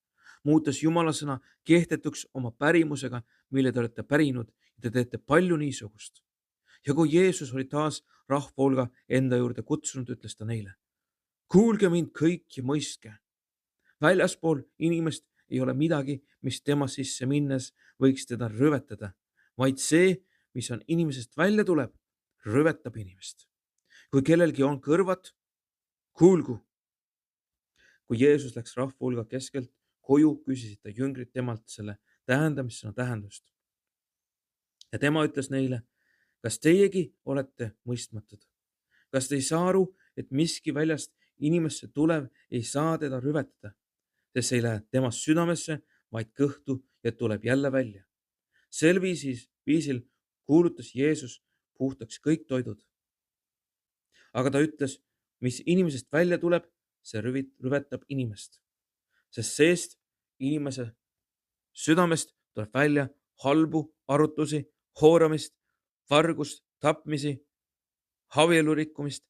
S1: muutes Jumala sõna kehtetuks oma pärimusega, mille te olete pärinud ja te teete palju niisugust. Ja kui Jeesus oli taas rahvahulga enda juurde kutsunud, ütles ta neile, kuulge mind kõik ja mõistke. Väljaspool inimest ei ole midagi, mis tema sisse minnes võiks teda rüvetada, vaid see, mis on inimesest välja tuleb, rüvetab inimest. Kui kellelgi on kõrvad, kuulgu. Kui Jeesus läks rahvahulga keskelt koju, küsisid ta jüngrid temalt selle tähendamissõna tähendust. Ja tema ütles neile, kas teiegi olete mõistmatud? Kas te ei saa aru, et miski väljast inimesse tulev ei saa teda rüvetada, sest see ei lähe temast südamesse, vaid kõhtu ja tuleb jälle välja. Sel viisil kuulutas Jeesus puhtaks kõik toidud. Aga ta ütles, mis inimesest välja tuleb, see rüvetab inimest, sest seest inimese südamest tuleb välja halbu arutlusi, hooramist, vargust, tapmisi, abielurikkumist,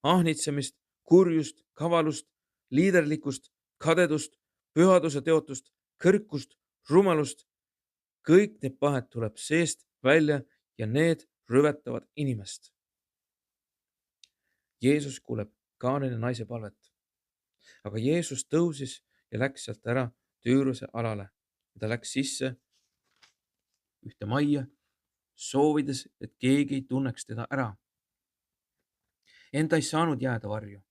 S1: ahnitsemist, kurjust, kavalust, liiderlikkust, kadedust, pühaduse teotust, kõrkust, rumalust. Kõik need pahed tuleb seest välja ja need rüvetavad inimest. Jeesus kuuleb Kaanani naise palvet, aga Jeesus tõusis ja läks sealt ära Tüüruse alale. Ta läks sisse ühte majja, soovides, et keegi ei tunneks teda ära. Ent ta ei saanud jääda varju,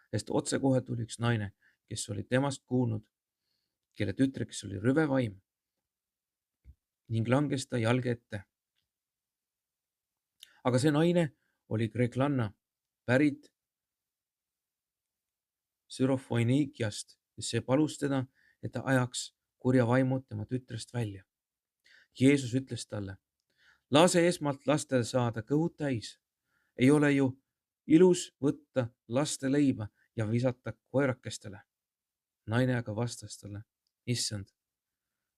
S1: sest otsekohe tuli üks naine, kes oli temast kuulnud, kelle tütreks oli rüve vaim, ning langes ta jalge ette. Aga see naine oli kreeklanna, pärit Sürofoiniikiast, ja see palus teda, et ta ajaks kurja vaimud tema tütrest välja. Jeesus ütles talle, lase esmalt lastel saada kõhud täis. Ei ole ju ilus võtta laste leiba ja visata koerakestele. Naine aga vastas talle, issand,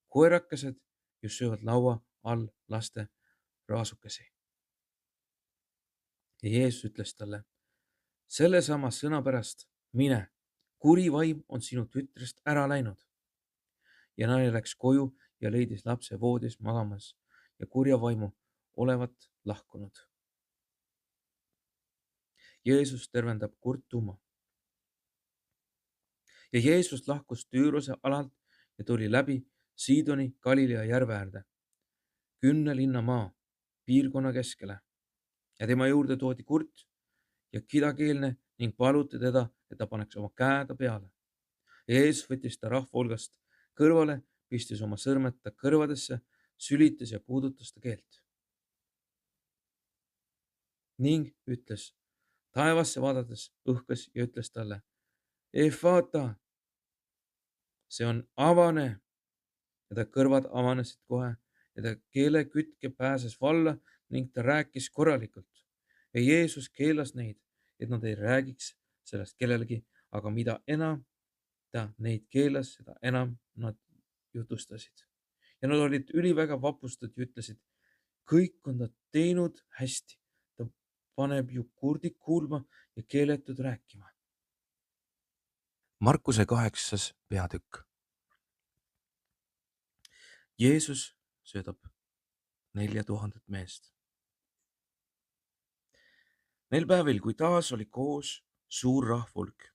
S1: koerakesed ju söövad laua all laste raasukesi. Ja Jeesus ütles talle, sellesama sõna pärast mine, kuri vaim on sinu tütrest ära läinud. Ja naine läks koju ja leidis lapse voodis magamas ja kurja vaimu olevat lahkunud. Jeesus tervendab kurt tuuma. Ja Jeesus lahkus Tüüruse alalt ja tuli läbi Siidoni Galilea järve äärde, 10 linna maa piirkonna keskele. Ja tema juurde toodi kurt ja kidakeelne ning paluti teda, et ta paneks oma käe ta peale. Ja Jeesus võttis ta rahva hulgast kõrvale, pistis oma sõrmed ta kõrvadesse, sülitas ja puudutas ta keelt. Ning ütles, taevasse vaadates õhkas ja ütles talle, Efata, see on avane. Ja ta kõrvad avanesid kohe ja ta keelekütke pääses valla ning ta rääkis korralikult. Ja Jeesus keelas neid, et nad ei räägiks sellest kellelegi, aga mida enam ta neid keelas, seda enam nad jutustasid. Ja nad olid üliväga vapustatud ja ütlesid, kõik on ta teinud hästi. Ta paneb ju kurdid kuulma ja keeletud rääkima. Markuse 8. peatükk. Jeesus söödab 4000 meest. Neil päevil, kui taas oli koos suur rahvahulk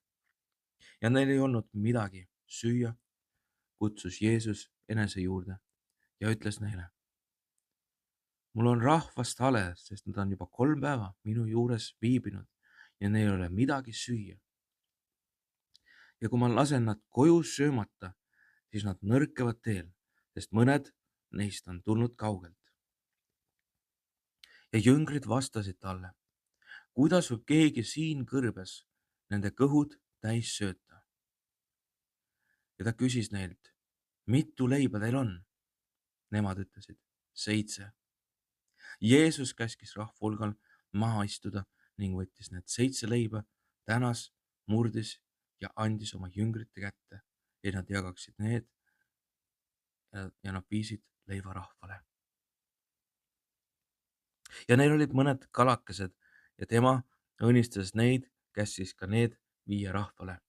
S1: ja neil ei olnud midagi süüa, kutsus Jeesus enese juurde ja ütles neile, mul on rahvast hale, sest nad on juba 3 päeva minu juures viibinud ja neil ei ole midagi süüa. Ja kui ma lasen nad koju söömata, siis nad nõrkevad teel, sest mõned neist on tulnud kaugelt. Ja jüngrid vastasid talle, kuidas võib keegi siin kõrbes nende kõhud täis sööta? Ja ta küsis neilt, mitu leiba teil on? Nemad ütlesid, 7. Jeesus käskis rahvahulgal maha istuda ning võttis need 7 leiba, tänas, murdis ja andis oma jüngrite kätte, et nad jagaksid need ja nad viisid leiva rahvale. Ja neil olid mõned kalakesed ja tema õnnistades neid, käskis ka need viia rahvale.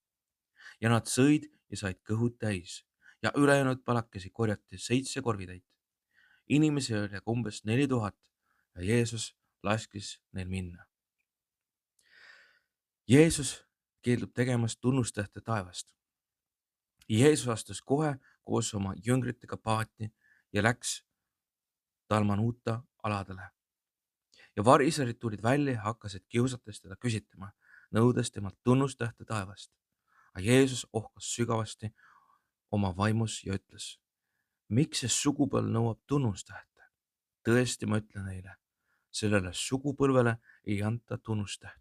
S1: Ja nad sõid ja said kõhud täis ja ülejäänud palakesi korjati 7 korvitäit. Inimesi oli umbes 4000 ja Jeesus laskis neil minna. Jeesus keeldub tegemast tunnustähte taevast. Jeesus astus kohe koos oma jüngritega paati ja läks Dalmanuta aladele. Ja variserid tulid välja ja hakkasid kiusates teda küsitlema, nõudes temalt tunnustähte taevast. Aga Jeesus ohkas sügavasti oma vaimus ja ütles, miks see sugupõlv nõuab tunnustähte? Tõesti, ma ütlen neile, sellele sugupõlvele ei anta tunnustähte.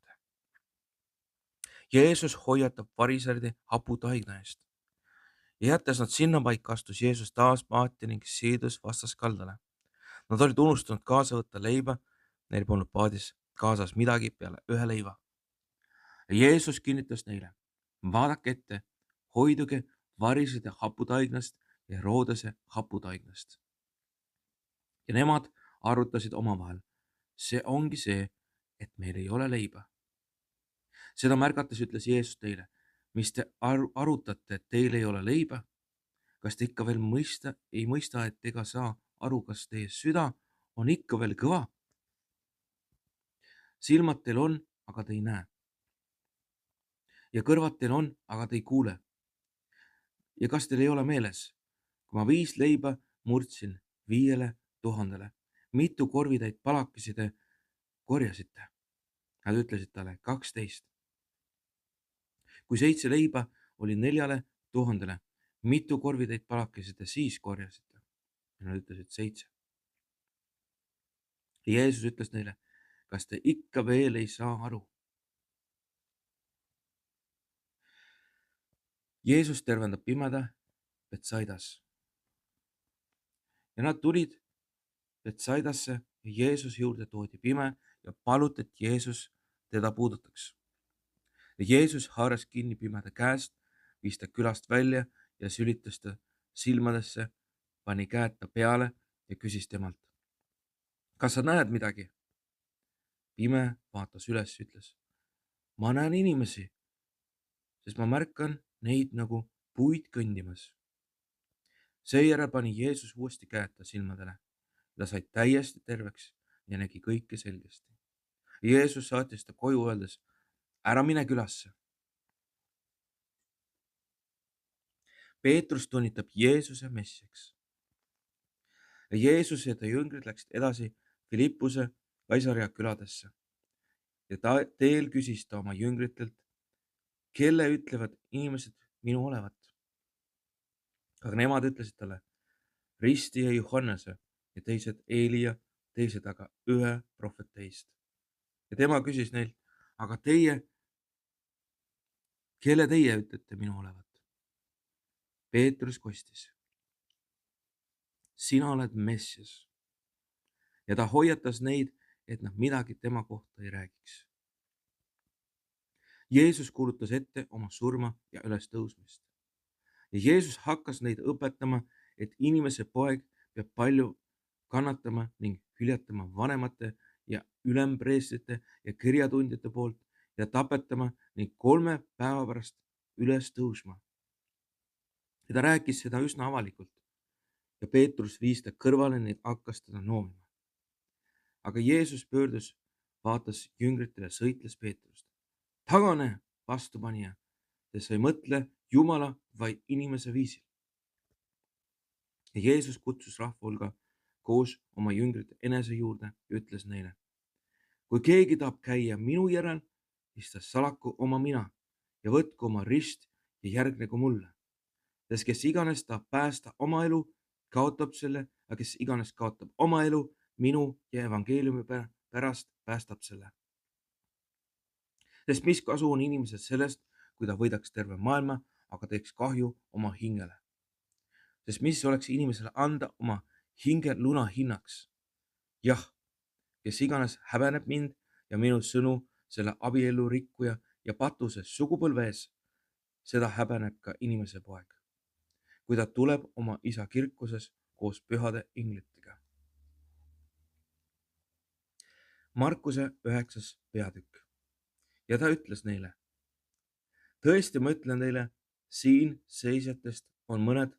S1: Jeesus hoiatab variseride haputaigna eest. Ja jättes nad sinnapaika, astus Jeesus taas paati ning siidus vastaskaldale. Nad olid unustanud kaasa võtta leiba, neil polnud paadis kaasas midagi peale 1 leiva. Jeesus kinnitas neile, vaadake ette, hoiduge varisede haputaignast ja Herodese haputaignast. Ja nemad arutasid omavahel, see ongi see, et meil ei ole leiba. Seda märgates ütles Jeesus teile, mis te arutate, et teil ei ole leiba? Kas te ikka veel ei mõista, et ega saa aru, kas teie süda on ikka veel kõva? Silmad teil on, aga te ei näe. Ja kõrvad teil on, aga te ei kuule. Ja kas teil ei ole meeles, kui ma 5 leiba murdsin 5000-le, mitu korvitäit palakesi te korjasite? Nad ütlesid talle 12. Kui 7 leiba oli 4000-le, mitu korvitäit palakesi te siis korjasite? Nad ütlesid 7. Ja Jeesus ütles neile, kas te ikka veel ei saa aru? Jeesus tervendab pimeda Betsaidas. Ja nad tulid Betsaidasse ja Jeesuse juurde toodi pime ja paluti, et Jeesus teda puudutaks. Ja Jeesus haaras kinni pimeda käest, viis ta külast välja ja sülitas ta silmadesse, pani käed ta peale ja küsis temalt, kas sa näed midagi? Pime vaatas üles, ütles, ma näen inimesi, sest ma märkan neid nagu puid kõndimas. Seejärel pani Jeesus uuesti käed ta silmadele. Ta sai täiesti terveks ja nägi kõike selgesti. Jeesus saatis ta koju öeldes, ära mine külasse. Peetrus tunnitab Jeesuse messiaks. Jeesus ja ta jüngrid läksid edasi Filippuse Kaisaria küladesse ja teel küsis ta oma jüngritelt, kelle ütlevad inimesed minu olevat. Aga nemad ütlesid talle, ristija Johannese ja teised Eelia, teised aga ühe prohveteist. Ja tema küsis neilt, aga teie, kelle teie ütlete minu olevat? Peetrus kostis, sina oled Messias. Ja ta hoiatas neid, et nad midagi tema kohta ei räägiks. Jeesus kuulutas ette oma surma ja ülestõusmist. Ja Jeesus hakkas neid õpetama, et inimese poeg peab palju kannatama ning hüljatama vanemate ja ülempreestrite ja kirjatundjate poolt ja tapetama ning 3 päeva pärast üles tõusma. Ja ta rääkis seda üsna avalikult ja Peetrus viis ta kõrvale ning hakkas teda noomima. Aga Jeesus pöördus, vaatas jüngritele, sõitles Peetrust. Tagane, vastupanija, sest sa ei mõtle Jumala, vaid inimese viisil. Ja Jeesus kutsus rahvahulga koos oma jüngrite enese juurde ja ütles neile, kui keegi tahab käia minu järel, siis ta salaku oma mina ja võtku oma rist ja järgnegu mulle. Sest kes iganes tahab päästa oma elu, kaotab selle, aga kes iganes kaotab oma elu minu ja evangeeliumi pärast, päästab selle. Sest mis kasu on inimesel sellest, kui ta võidaks terve maailma, aga teeks kahju oma hingele. Sest mis oleks inimesele anda oma hinge luna hinnaks? Jah, kes iganes häbeneb mind ja minu sõnu, selle abielu rikkuja ja patuse sugupõlve ees, seda häbeneb ka inimese poeg, kui ta tuleb oma isa kirkuses koos pühade inglitega. Markuse 9. peatükk. Ja ta ütles neile: tõesti, ma ütlen teile, siin seisjatest on mõned,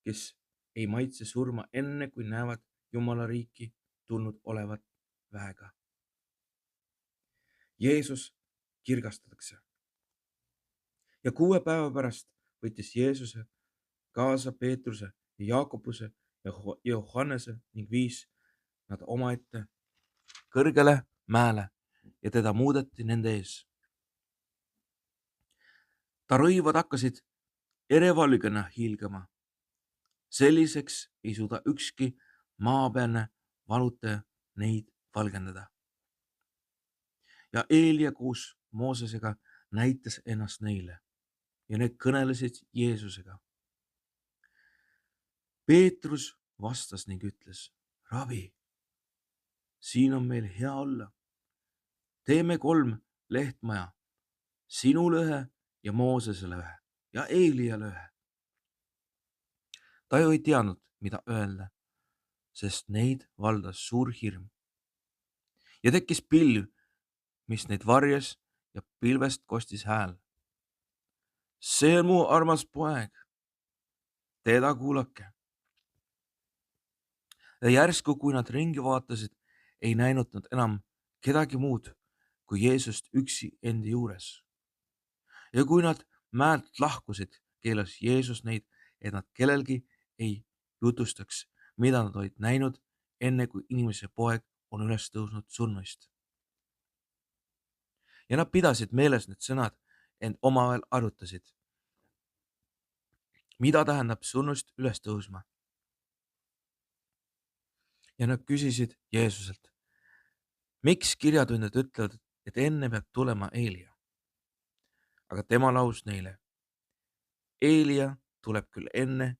S1: kes ei maitse surma enne, kui näevad Jumala riiki tulnud olevat väega. Jeesus kirgastatakse. Ja 6 päeva pärast võttis Jeesuse kaasa Peetruse ja Jaakobuse ja Johannese ning viis nad omaette kõrgele mäele ja teda muudeti nende ees. Ta rõivad hakkasid erevalgena hiilgama. Selliseks ei suuda ükski maapealne valutaja neid valgendada. Ja Eelia koos Moosesega näitas ennast neile ja need kõnelesid Jeesusega. Peetrus vastas ning ütles: Rabi, siin on meil hea olla. Teeme 3 lehtmaja, sinule ühe ja Moosesele ühe ja Eeliale ühe. Ta ju ei teadnud, mida öelda, sest neid valdas suur hirm. Ja tekkis pilv, mis neid varjas ja pilvest kostis hääl. See on mu armas poeg, teda kuulake. Ja järsku, kui nad ringi vaatasid, ei näinud nad enam kedagi muud kui Jeesust üksi endi juures. Ja kui nad mäelt lahkusid, keelas Jeesus neid, et nad kellelgi ei jutustaks, mida nad olid näinud, enne kui inimese poeg on üles tõusnud surnuist. Ja nad pidasid meeles need sõnad, ent omavahel arutasid, mida tähendab surnuist üles tõusma. Ja nad küsisid Jeesuselt, miks kirjatundjad ütlevad, et enne peab tulema Eelia? Aga tema laus neile: Eelia tuleb küll enne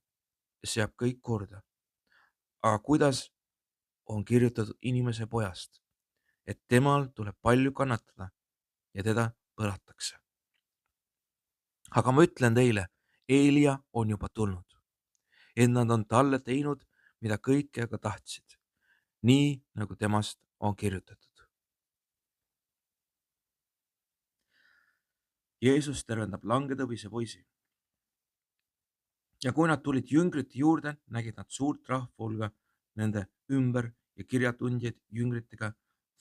S1: ja seab kõik korda. Aga kuidas on kirjutatud inimese pojast, et temal tuleb palju kannatada ja teda põlatakse. Aga ma ütlen teile, Eelia on juba tulnud, et nad on talle teinud, mida kõike aga tahtsid, nii nagu temast on kirjutatud. Jeesus tervendab langetõbise poisi. Ja kui nad tulid jüngrite juurde, nägid nad suurt rahvahulga nende ümber ja kirjatundjaid jüngritega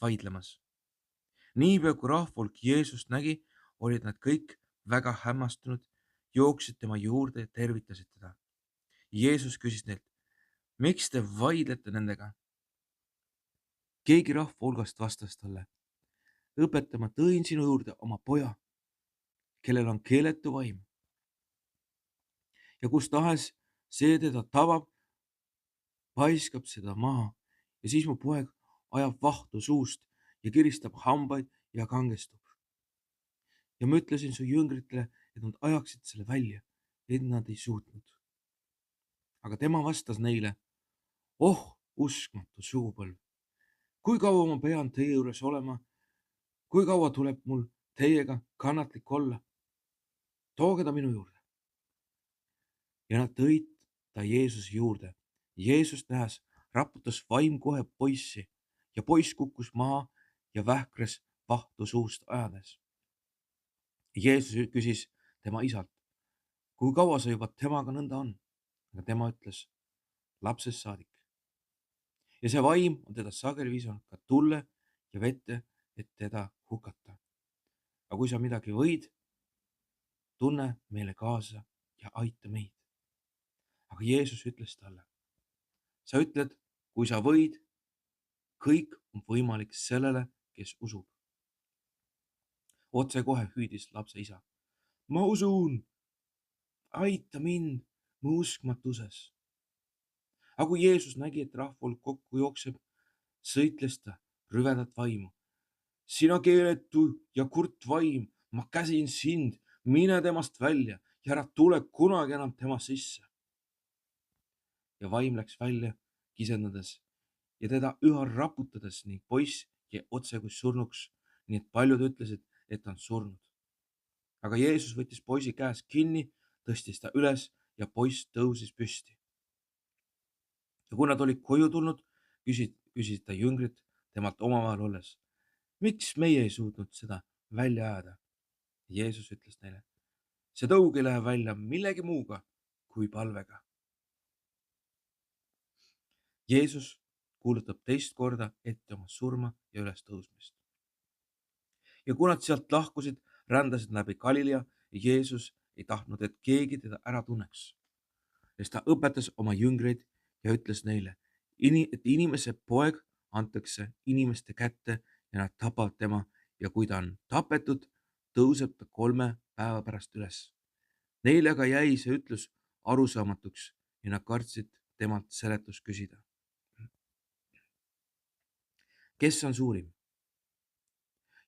S1: vaidlemas. Niipea kui rahvahulk Jeesust nägi, olid nad kõik väga hämmastunud, jooksid tema juurde ja tervitasid teda. Jeesus küsis neilt: miks te vaidlete nendega? Keegi rahvahulgast vastas talle: õpetaja, ma tõin sinu juurde oma poja, kellel on keeletu vaim. Ja kus tahes see teda tabab, paiskab seda maha ja siis mu poeg ajab vahtu suust ja kiristab hambaid ja kangestub. Ja ma ütlesin su jüngritele, et nad ajaksid selle välja, et nad ei suutnud. Aga tema vastas neile: oh, uskmatu sugupõlv, kui kaua ma pean teie juures olema, kui kaua tuleb mul teiega kannatlik olla? Tooge ta minu juurde. Ja nad tõid ta Jeesuse juurde. Jeesust nähes raputas vaim kohe poissi ja poiss kukkus maha ja vähkres vahtu suust ajades. Jeesus küsis tema isalt: kui kaua sa juba temaga nõnda on? Aga tema ütles: lapsest saadik. Ja see vaim on teda sageli viisanud ka tulle ja vette, et teda hukata. Aga kui sa midagi võid, tunne meile kaasa ja aita meid. Aga Jeesus ütles talle: sa ütled, kui sa võid, kõik on võimalik sellele, kes usub. Otsekohe hüüdis lapse isa: ma usun, aita mind mu uskmatuses. Aga kui Jeesus nägi, et rahvahulk kokku jookseb, sõitles ta rüvedat vaimu sina keeletu ja kurt vaim, ma käsin sind, mine temast välja ja ära tule kunagi enam tema sisse. Ja vaim läks välja kisendades ja teda üha raputades ning poiss jäi otse kui surnuks, nii et paljud ütlesid, et ta on surnud. Aga Jeesus võttis poisi käest kinni, tõstis ta üles ja poiss tõusis püsti. Ja kui nad olid koju tulnud, küsisid ta jüngrid temalt omavahel olles, miks meie ei suutnud seda välja ajada? Jeesus ütles neile, see tõug ei lähe välja millegi muuga kui palvega. Jeesus kuulutab teist korda ette oma surma ja ülestõusmist. Ja kui nad sealt lahkusid, rändasid läbi Galilea ja Jeesus ei tahtnud, et keegi teda ära tunneks. Sest ta õpetas oma jüngreid ja ütles neile, et inimese poeg antakse inimeste kätte ja nad tapavad tema ja kui ta on tapetud, tõuseb ta 3 päeva pärast üles. Neile aga jäi see ütlus arusaamatuks ja nad kartsid temalt seletust küsida. Kes on suurim?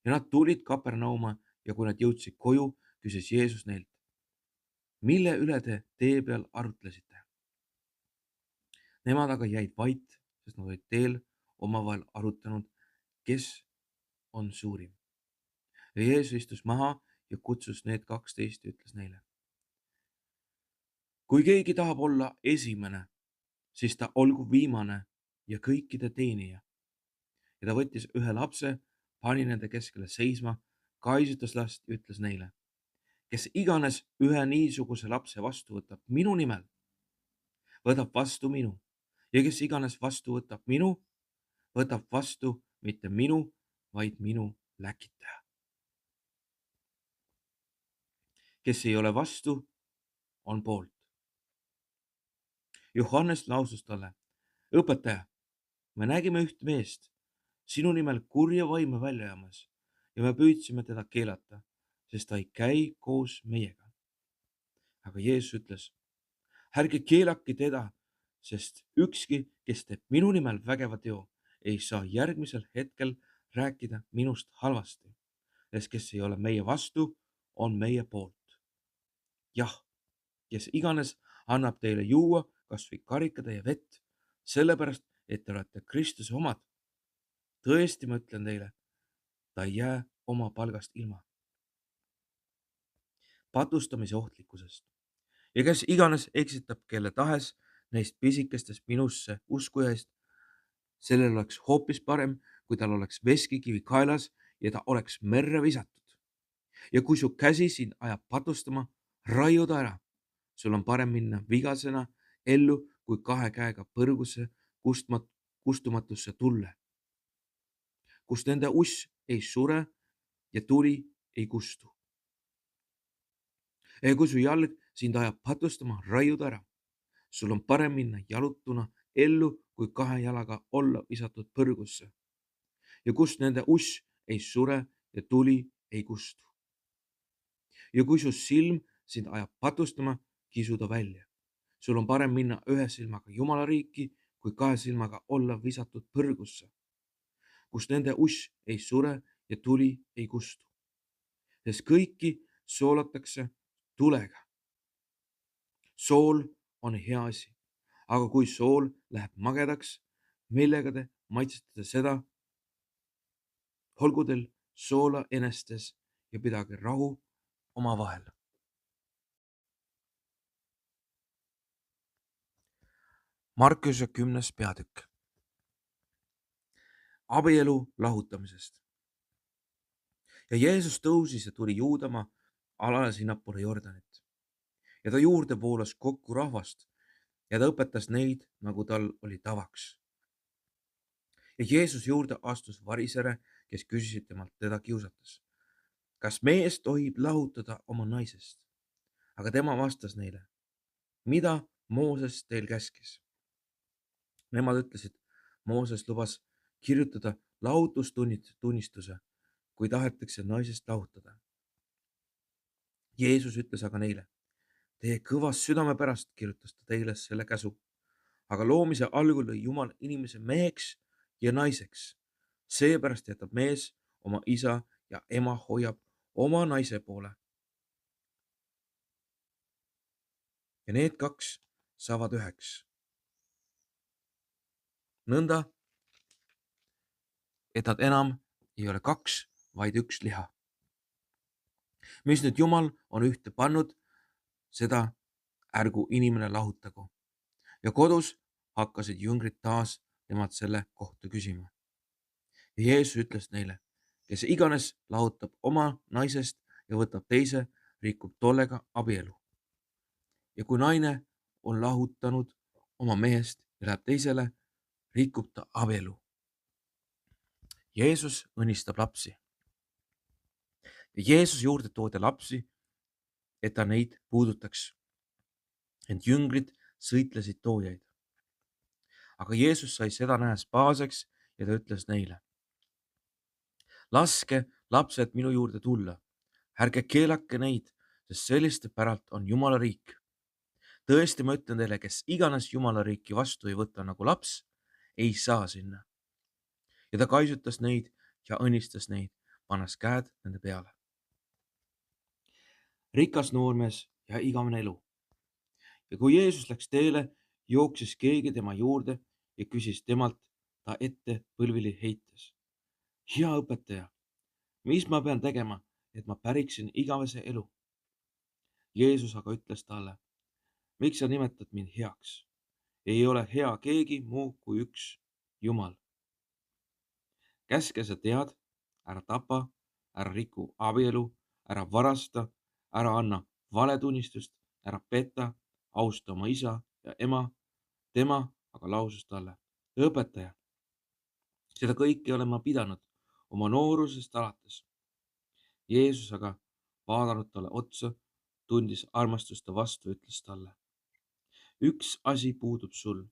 S1: Ja nad tulid Kapernauma ja kui nad jõudsid koju, küsis Jeesus neilt, mille üle te tee peal arutlesite? Nemad aga jäid vait, sest nad olid teel omavahel arutanud, kes on suurim. Ja Jeesus istus maha ja kutsus need 12 ja ütles neile, kui keegi tahab olla esimene, siis ta olgu viimane ja kõikide teenija. Ja ta võttis ühe lapse, pani nende keskele seisma, kaisutas last ja ütles neile, kes iganes ühe niisuguse lapse vastu võtab minu nimel, võtab vastu minu ja kes iganes vastu võtab minu, võtab vastu mitte minu, vaid minu läkitaja. Kes ei ole vastu, on poolt. Johannes lausus talle, õpetaja, me nägime üht meest sinu nimel kurja vaime välja ajamas ja me püüdsime teda keelata, sest ta ei käi koos meiega. Aga Jeesus ütles, ärge keelake teda, sest ükski, kes teeb minu nimel vägeva teo, ei saa järgmisel hetkel rääkida minust halvasti, sest kes ei ole meie vastu, on meie poolt. Jah, kes iganes annab teile juua kas või karikatäie vett, sellepärast, et te olete Kristuse omad. Tõesti, ma ütlen teile, ta ei jää oma palgast ilma. Patustamise ohtlikkusest. Ja kes iganes eksitab kelle tahes neist pisikestest minusse uskujaist, sellel oleks hoopis parem, kui tal oleks veskikivi kaelas ja ta oleks merre visatud. Ja kui su käsi sind ajab patustama, raiu ta ära. Sul on parem minna vigasena ellu, kui 2 käega põrgusse kustumatusse tulle, kus nende uss ei sure ja tuli ei kustu. Ja kui su jalg sind ajab patustama, raiu ta ära. Sul on parem minna jalutuna ellu, kui 2 jalaga olla visatud põrgusse ja kus nende uss ei sure ja tuli ei kustu. Ja kui su silm sind ajab patustama, kisu ta välja. Sul on parem minna 1 silmaga Jumala riiki, kui 2 silmaga olla visatud põrgusse, kus nende uss ei sure ja tuli ei kustu. Sest kõiki soolatakse tulega. Sool on hea asi, aga kui sool läheb magedaks, millega te maitsete seda, olgu teil soola enestes ja pidage rahu omavahel. Markuse 10. peatükk. Abielu lahutamisest. Ja Jeesus tõusis ja tuli Juudamaa alale sinnapoole Jordanit. Ja ta juurde voolas kokku rahvast ja ta õpetas neid, nagu tal oli tavaks. Ja Jeesus juurde astus varisere, kes küsisid temalt teda kiusates, kas mees tohib lahutada oma naisest? Aga tema vastas neile, mida Mooses teil käskis? Nemad ütlesid, Mooses lubas kirjutada lahutustunnistuse, kui tahetakse naisest lahutada. Jeesus ütles aga neile, teie kõva südame pärast kirjutas ta teile selle käsu, aga loomise algul lõi Jumal inimese meheks ja naiseks. Seepärast jätab mees oma isa ja ema hoiab oma naise poole ja need kaks saavad üheks. Nõnda, et nad enam ei ole kaks, vaid üks liha. Mis nüüd Jumal on ühte pannud, seda ärgu inimene lahutagu. Ja kodus hakkasid jüngrid taas temalt selle kohta küsima. Ja Jeesus ütles neile, kes iganes lahutab oma naisest ja võtab teise, rikub tollega abielu. Ja kui naine on lahutanud oma mehest ja läheb teisele, rikub ta abielu. Jeesus õnnistab lapsi. Ja Jeesus juurde toodi lapsi, et ta neid puudutaks. Ent jüngrid sõitlesid toojaid. Aga Jeesus sai seda nähes pahaseks ja ta ütles neile, laske lapsed minu juurde tulla, ärge keelake neid, sest selliste päralt on Jumala riik. Tõesti, ma ütlen teile, kes iganes Jumala riiki vastu ei võta nagu laps, ei saa sinna. Ja ta kaisutas neid ja õnnistas neid, pannes käed nende peale. Rikas noormees ja igavene elu. Ja kui Jeesus läks teele, jooksis keegi tema juurde ja küsis temalt ta ette põlvili heites. Hea õpetaja, mis ma pean tegema, et ma päriksin igavese elu? Jeesus aga ütles talle, miks sa nimetad mind heaks? Ei ole hea keegi muu kui üks, Jumal. Käske sa tead, ära tapa, ära riku abielu, ära varasta, ära anna valetunnistust, ära peta, austa oma isa ja ema. Tema aga lausus talle, õpetaja, seda kõike olen ma pidanud oma noorusest alates. Jeesus aga vaadanud talle otsa, tundis armastust ta vastu, ütles talle, üks asi puudub sul,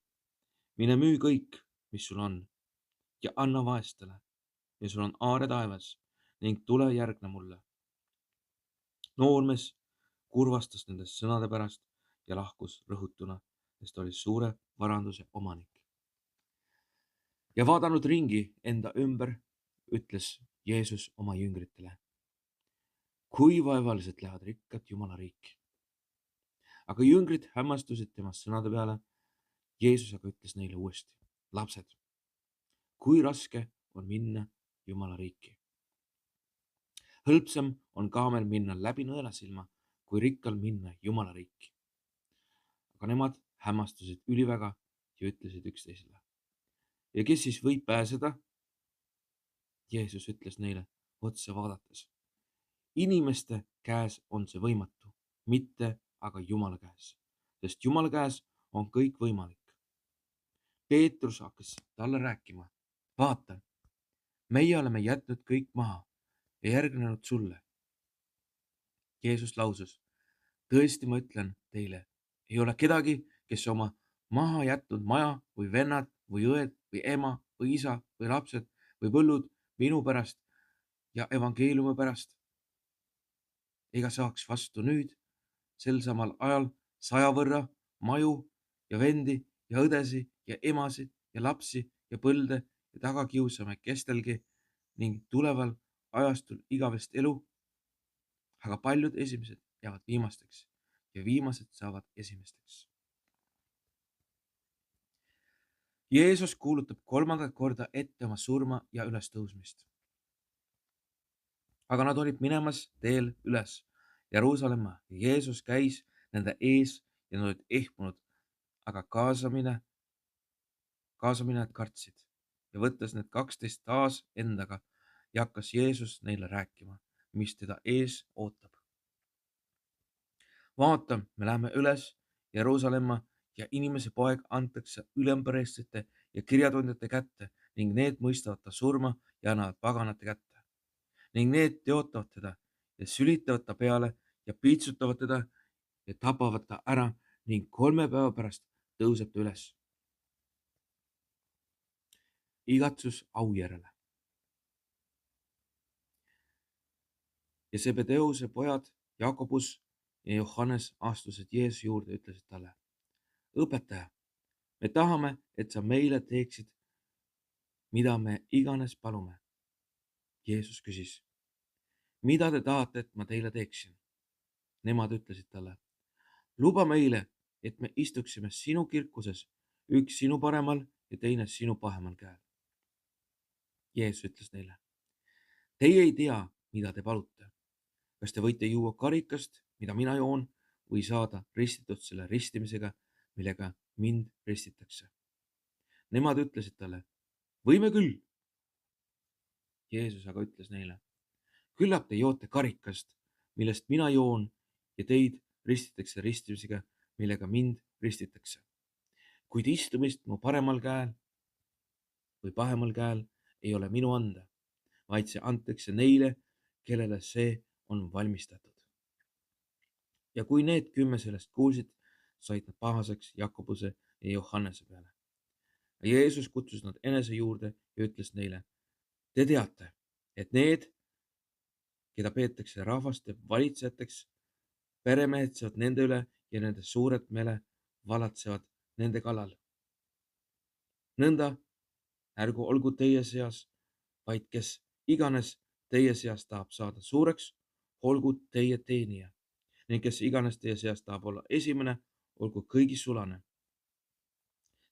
S1: mine müü kõik, mis sul on ja anna vaestele ja sul on aare taevas ning tule järgne mulle. Noormees kurvastas nendest sõnade pärast ja lahkus rõhutuna, sest ta oli suure varanduse omanik. Ja vaadanud ringi enda ümber, ütles Jeesus oma jüngritele, kui vaevaliselt lähevad rikkad Jumala riiki. Aga jüngrid hämmastusid tema sõnade peale. Jeesus aga ütles neile uuesti, lapsed, kui raske on minna Jumala riiki. Hõlpsam on kaamel minna läbi nõelasilma, kui rikkal minna Jumala riiki. Aga nemad hämmastusid üliväga ja ütlesid üksteisele, ja kes siis võib pääseda? Jeesus ütles neile otsa vaadates, inimeste käes on see võimatu, mitte aga Jumala käes, sest Jumala käes on kõik võimalik. Peetrus hakkas talle rääkima, vaata, meie oleme jätnud kõik maha ja järgnenud sulle. Jeesus lausus, tõesti ma ütlen teile, ei ole kedagi, kes oma maha jätnud maja või vennad või õed või ema või isa või lapsed või põllud minu pärast ja evangeeliumi pärast, ega saaks vastu nüüd sel samal ajal 100 võrra maju ja vendi ja õdesi ja emasid ja lapsi ja põlde ja tagakiusame kestelgi ning tuleval ajastul igavest elu. Aga paljud esimesed jäävad viimasteks ja viimased saavad esimesteks. Jeesus kuulutab kolmandat korda ette oma surma ja ülestõusmist. Aga nad olid minemas teel üles Jeruusalemma ja Jeesus käis nende ees ja nad olid ehmunud, aga kaasaminejad kartsid ja võttes need 12 taas endaga ja hakkas Jeesus neile rääkima, mis teda ees ootab. Vaata, me läheme üles Jeruusalemma ja inimese poeg antakse ülempreestrite ja kirjatundjate kätte ning need mõistavad ta surma ja annavad paganate kätte. Ning need teotavad teda ja sülitavad ta peale ja piitsutavad teda ja tapavad ta ära ning 3 päeva pärast tõuseb ta üles. Igatsus au järele. Ja Zebedeuse pojad Jakobus ja Johannes astusid Jeesuse juurde ja ütlesid talle, õpetaja, me tahame, et sa meile teeksid, mida me iganes palume. Jeesus küsis, mida te tahate, et ma teile teeksin? Nemad ütlesid talle, luba meile, et me istuksime sinu kirkuses, üks sinu paremal ja teine sinu pahemal käel. Jeesus ütles neile, teie ei tea, mida te palute. Kas te võite juua karikast, mida mina joon, või saada ristitud selle ristimisega, millega mind ristitakse? Nemad ütlesid talle, võime küll. Jeesus aga ütles neile, küllap te joote karikast, millest mina joon ja teid ristitakse ristimisega, millega mind ristitakse. Kuid istumist mu paremal käel või pahemal käel ei ole minu anda, vaid see antakse neile, kellele see on valmistatud. Ja kui need 10 sellest kuulsid, said nad pahaseks Jakobuse ja Johannese peale. Jeesus kutsus nad enese juurde ja ütles neile, te teate, et need, keda peetakse rahvaste valitsejateks, peremehetsevad nende üle ja nende suured mele valatsevad nende kallal. Nõnda ärgu olgu teie seas, vaid kes iganes teie seas tahab saada suureks, olgu teie teenija. Ning kes iganes teie seas tahab olla esimene, olgu kõigis sulane.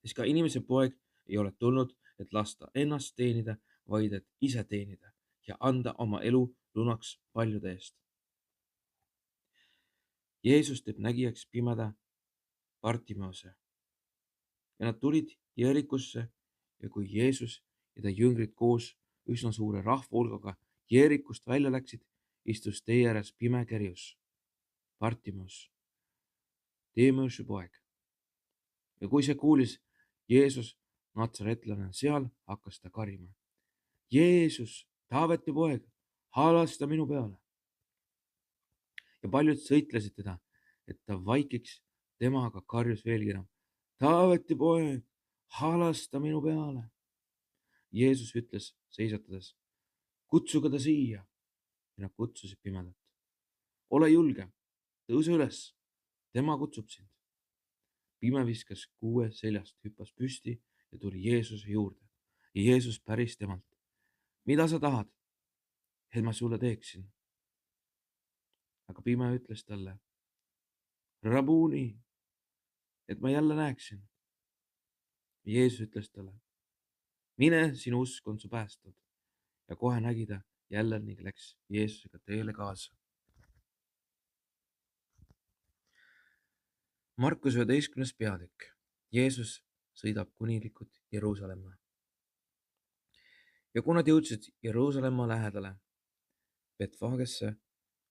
S1: Sest ka inimese poeg ei ole tulnud, et lasta ennast teenida, vaid et ise teenida ja anda oma elu lunaks paljude eest. Jeesus teeb nägijaks pimeda Bartimeose ja nad tulid Jeerikusse ja kui Jeesus ja ta jüngrid koos üsna suure rahvahulgaga Jeerikust välja läksid, istus tee ääres pime kerjus, Bartimeus, Timeuse poeg. Ja kui see kuulis Jeesus, natsaretlane seal, hakkas ta karima. Jeesus, Taaveti poeg, halasta minu peale. Ja paljud sõitlesid teda, et ta vaikiks, tema aga karjus veelgi enam. Taaveti poeg, halasta minu peale. Jeesus ütles seisatades, kutsuge ta siia. Ja nad kutsusid pimedat. Ole julge, tõuse üles, tema kutsub sind. Pime viskas kuue seljast, hüppas püsti ja tuli Jeesuse juurde. Ja Jeesus päris temalt, mida sa tahad, et ma sulle teeksin? Aga pime ütles talle, Rabuni, et ma jälle näeksin. Jeesus ütles talle, mine, sinu usk on su päästnud. Ja kohe nägi ta jälle ning läks Jeesusega teele kaasa. Markus 11. peatükk. Jeesus sõidab kuninglikult Jeruusalemma. Ja kui nad jõudsid Jeruusalemma lähedale, Betfagesse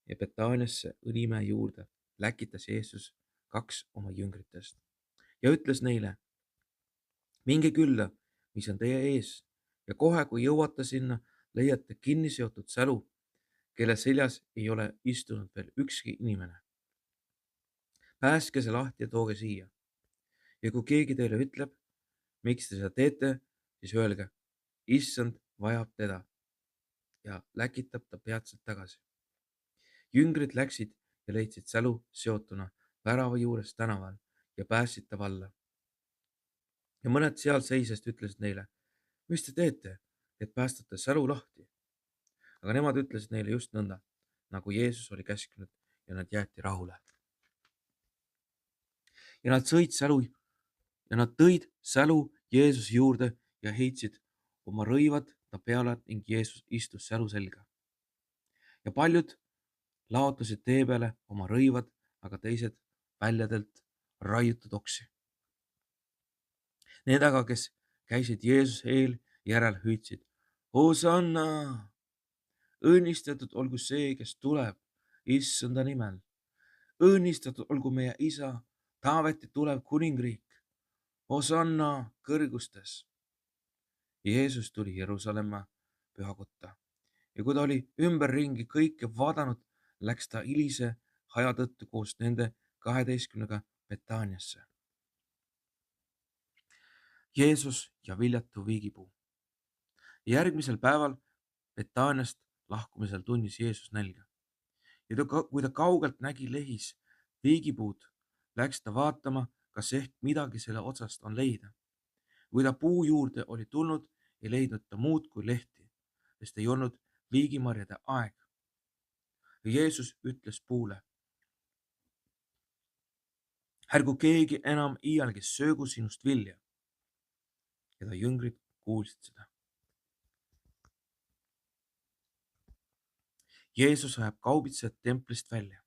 S1: ja Betaaniasse Õlimäe juurde, läkitas Jeesus 2 oma jüngritest ja ütles neile, minge külla, mis on teie ees, ja kohe, kui jõuate sinna, leiate kinni seotud sälu, kelle seljas ei ole istunud veel ükski inimene. Päästke see lahti ja tooge siia. Ja kui keegi teile ütleb, miks te seda teete, siis öelge, issand vajab teda ja läkitab ta peatselt tagasi. Jüngrid läksid ja leidsid sälu seotuna värava juures tänaval ja päästsid ta valla. Ja mõned seal seisest ütlesid neile, mis te teete, et päästate sälu lahti? Aga nemad ütlesid neile just nõnda, nagu Jeesus oli käskinud ja nad jäeti rahule. Ja nad tõid sälu Jeesuse juurde ja heitsid oma rõivad ta peale ning Jeesus istus sälu selga. Ja paljud laotasid tee peale oma rõivad, aga teised väljadelt raiutud oksi. Need aga, kes käisid Jeesuse eel järel, hüüdsid, Hosanna! Õnnistatud olgu see, kes tuleb issanda nimel. Õnnistatud olgu meie isa, Taaveti tulev kuningriik. Hosanna kõrgustes. Jeesus tuli Jeruusalemma pühakotta ja kui ta oli ümberringi kõike vaadanud, läks ta hilise haja tõttu koos nende 12-ga Betaaniasse. Jeesus ja viljatu viigipuu. Järgmisel päeval Betaaniast lahkumisel tundis Jeesus nälga. Ja kui ta kaugelt nägi lehis viigipuud, läks ta vaatama, kas ehk midagi selle otsast on leida. Kui ta puu juurde oli tulnud, ei leidnud ta muud kui lehti, sest ei olnud viigimarjade aeg. Ja Jeesus ütles puule, ärgu keegi enam iialgi söögu sinust vilja. Ja ta jüngrid kuulsid seda. Jeesus ajab kaubitsejad templist välja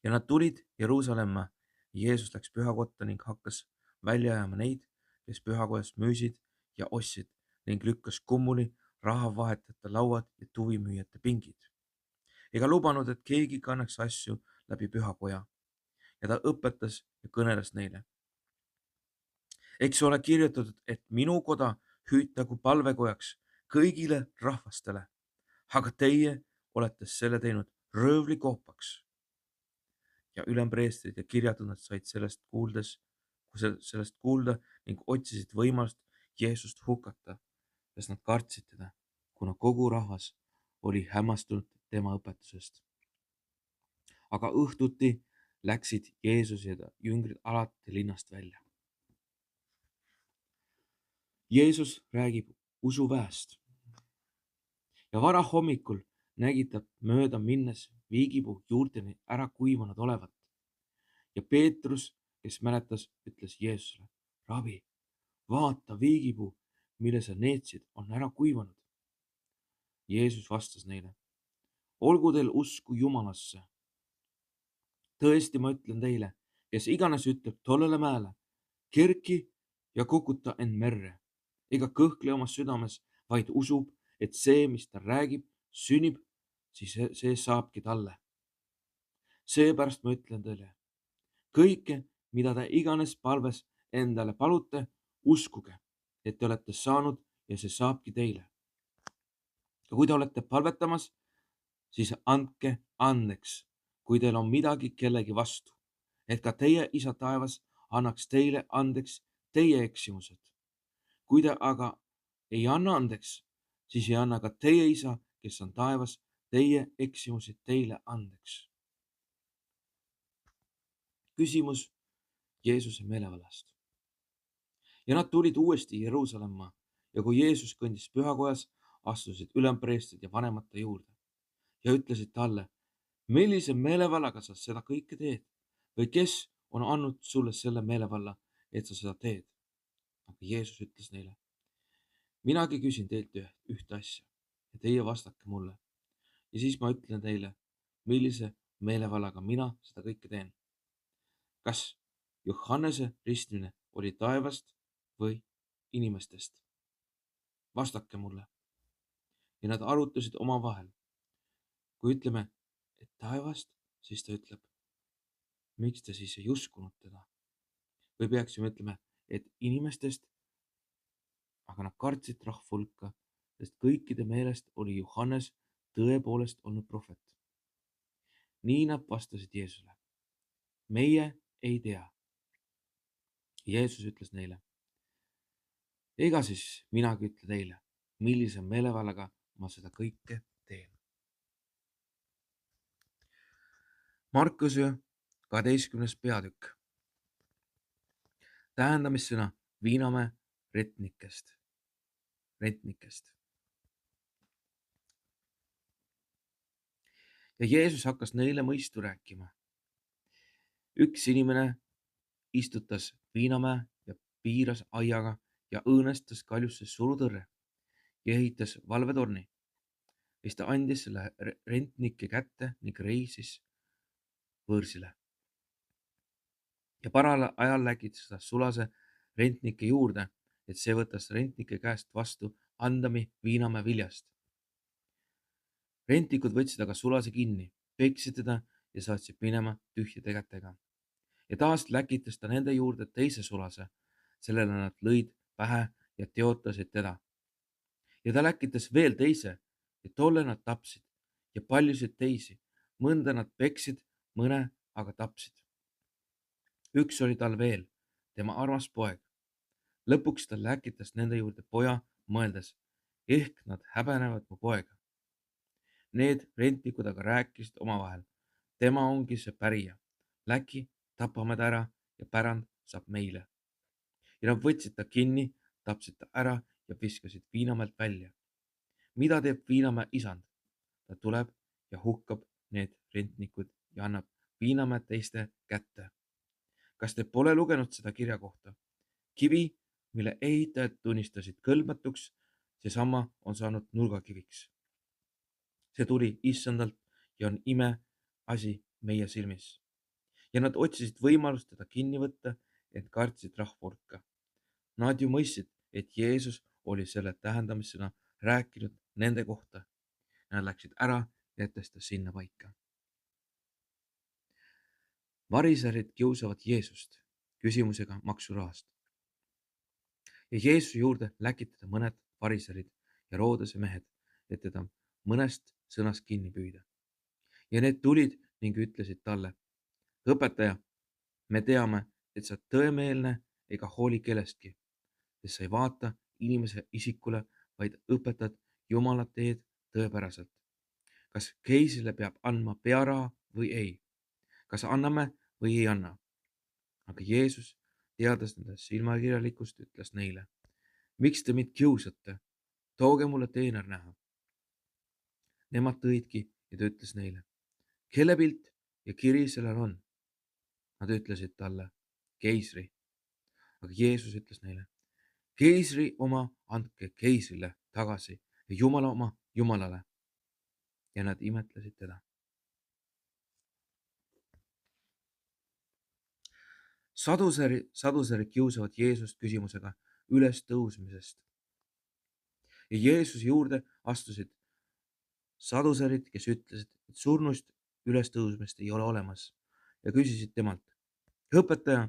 S1: ja nad tulid Jeruusalemma. Jeesus läks pühakotta ning hakkas välja ajama neid, kes pühakojas müüsid ja ostsid, ning lükkas kummuli rahavahetajate lauad ja tuvimüüjate pingid. Ega lubanud, et keegi kannaks asju läbi pühakoja, ja ta õpetas ja kõneles neile. Eks ole kirjutatud, et minu koda hüütagu palvekojaks kõigile rahvastele, aga teie olete selle teinud röövlikohpaks. Ja ülempreestrid ja kirjatunnad said sellest kuulda ning otsisid võimalust Jeesust hukata, sest nad kartsid teda, kuna kogu rahvas oli hämmastunud tema õpetusest. Aga õhtuti läksid Jeesus ja ta jüngrid alati linnast välja. Jeesus räägib usuväest ja varahommikul nägi ta mööda minnes viigipuu juurteni ära kuivanud olevat. Ja Peetrus, kes mäletas, ütles Jeesusele, rabi, vaata, viigipuu, mille sa neetsid, on ära kuivanud. Jeesus vastas neile, olgu teil usku Jumalasse. Tõesti, ma ütlen teile, kes iganes ütleb tollele mäele, kerki ja kukuta end merre, ega kõhkle oma südames, vaid usub, et see, mis ta räägib, sünnib, siis see saabki talle. Seepärast ma ütlen teile, kõike, mida te iganes palves endale palute, uskuge, et te olete saanud ja see saabki teile. Ja kui te olete palvetamas, siis andke andeks, kui teil on midagi kellegi vastu, et ka teie isa taevas annaks teile andeks teie eksimused. Kui te aga ei anna andeks, siis ei anna ka teie isa, kes on taevas, teie eksimusi teile andeks. Küsimus Jeesuse meelevallast. Ja nad tulid uuesti Jeruusalemma ja kui Jeesus kõndis pühakojas, astusid ülempreestrid ja vanemate juurde ja ütlesid talle, millise meelevallaga sa seda kõike teed või kes on andnud sulle selle meelevalla, et sa seda teed? Aga Jeesus ütles neile, minagi küsin teilt ühte asja ja teie vastake mulle. Ja siis ma ütlen teile, millise meelevallaga mina seda kõike teen. Kas Johannese ristimine oli taevast või inimestest? Vastake mulle. Ja nad arutasid omavahel. Kui ütleme, et taevast, siis ta ütleb, miks te siis ei uskunud teda? Või peaksime ütlema, et inimestest, aga nad kartsid rahva hulka, sest kõikide meelest oli Johannes tõepoolest olnud prohvet. Nii nad vastasid Jeesusele, meie ei tea. Jeesus ütles neile, ega siis minagi ütle teile, millise meelevallaga ma seda kõike teen. Markuse 12. peatükk. Tähendamissõna Viinamäe rentnikest. Ja Jeesus hakkas neile mõistu rääkima. Üks inimene istutas Viinamäe ja piiras aiaga ja õõnestas kaljusse surutõrre ja ehitas valvetorni. Siis ta andis selle rentnike kätte ning reisis võõrsile. Ja paral ajal läkitas ta sulase rentnike juurde, et see võtas rentnike käest vastu andami Viinamäe viljast. Rentnikud võtsid aga sulase kinni, peksid teda ja saatsid minema tühjade kätega. Ja taas läkitas ta nende juurde teise sulase, sellele nad lõid pähe ja teotasid teda. Ja ta läkitas veel teise ja tolle nad tapsid ja paljusid teisi, mõnda nad peksid, mõne aga tapsid. Üks oli tal veel, tema armas poeg. Lõpuks ta läkitas nende juurde poja, mõeldes, ehk nad häbenevad mu poega. Need rentnikud aga rääkisid omavahel, tema ongi see pärija, läki tapame ta ära ja pärand saab meile. Ja nad võtsid ta kinni, tapsid ta ära ja viskasid Viinamäelt välja. mida teeb viinamäe isand? Ta tuleb ja hukkab need rentnikud ja annab viinamäe teiste kätte. Kas te pole lugenud seda kirja kohta? Kivi, mille ehitajad tunnistasid kõlbmatuks, seesama on saanud nurgakiviks. See tuli issandalt ja on imeasi meie silmis. Ja nad otsisid võimalust teda kinni võtta, et kartsid rahvahulka. Nad ju mõistsid, et Jeesus oli selle tähendamisena rääkinud nende kohta. Nad läksid ära, jättes ta sinna paika. Variserid kiusavad Jeesust küsimusega maksurahast. Ja Jeesuse juurde läkitada mõned variserid ja Roodase mehed, et teda mõnest sõnast kinni püüda. Ja need tulid ning ütlesid talle: õpetaja, me teame, et sa tõemeelne ega hooli kellestki, sest sa ei vaata inimese isikule, vaid õpetad Jumala teed tõepäraselt. Kas keisrile peab andma pearaha või ei? Kas anname või ei anna? Aga Jeesus, teades nende silmakirjalikkust, ütles neile: miks te mind kiusate? Tooge mulle teener näha. Nemad tõidki ja ta ütles neile: kelle pilt ja kiri sellel on? Nad ütlesid talle: keisri. Aga Jeesus ütles neile: keisri oma andke keisrile tagasi ja Jumala oma Jumalale. Ja nad imetlesid teda. Saduserid kiusavad Jeesust küsimusega ülestõusmisest. Ja Jeesuse juurde astusid saduserid, kes ütlesid, et surnust ülestõusmist ei ole olemas, ja küsisid temalt: õpetaja,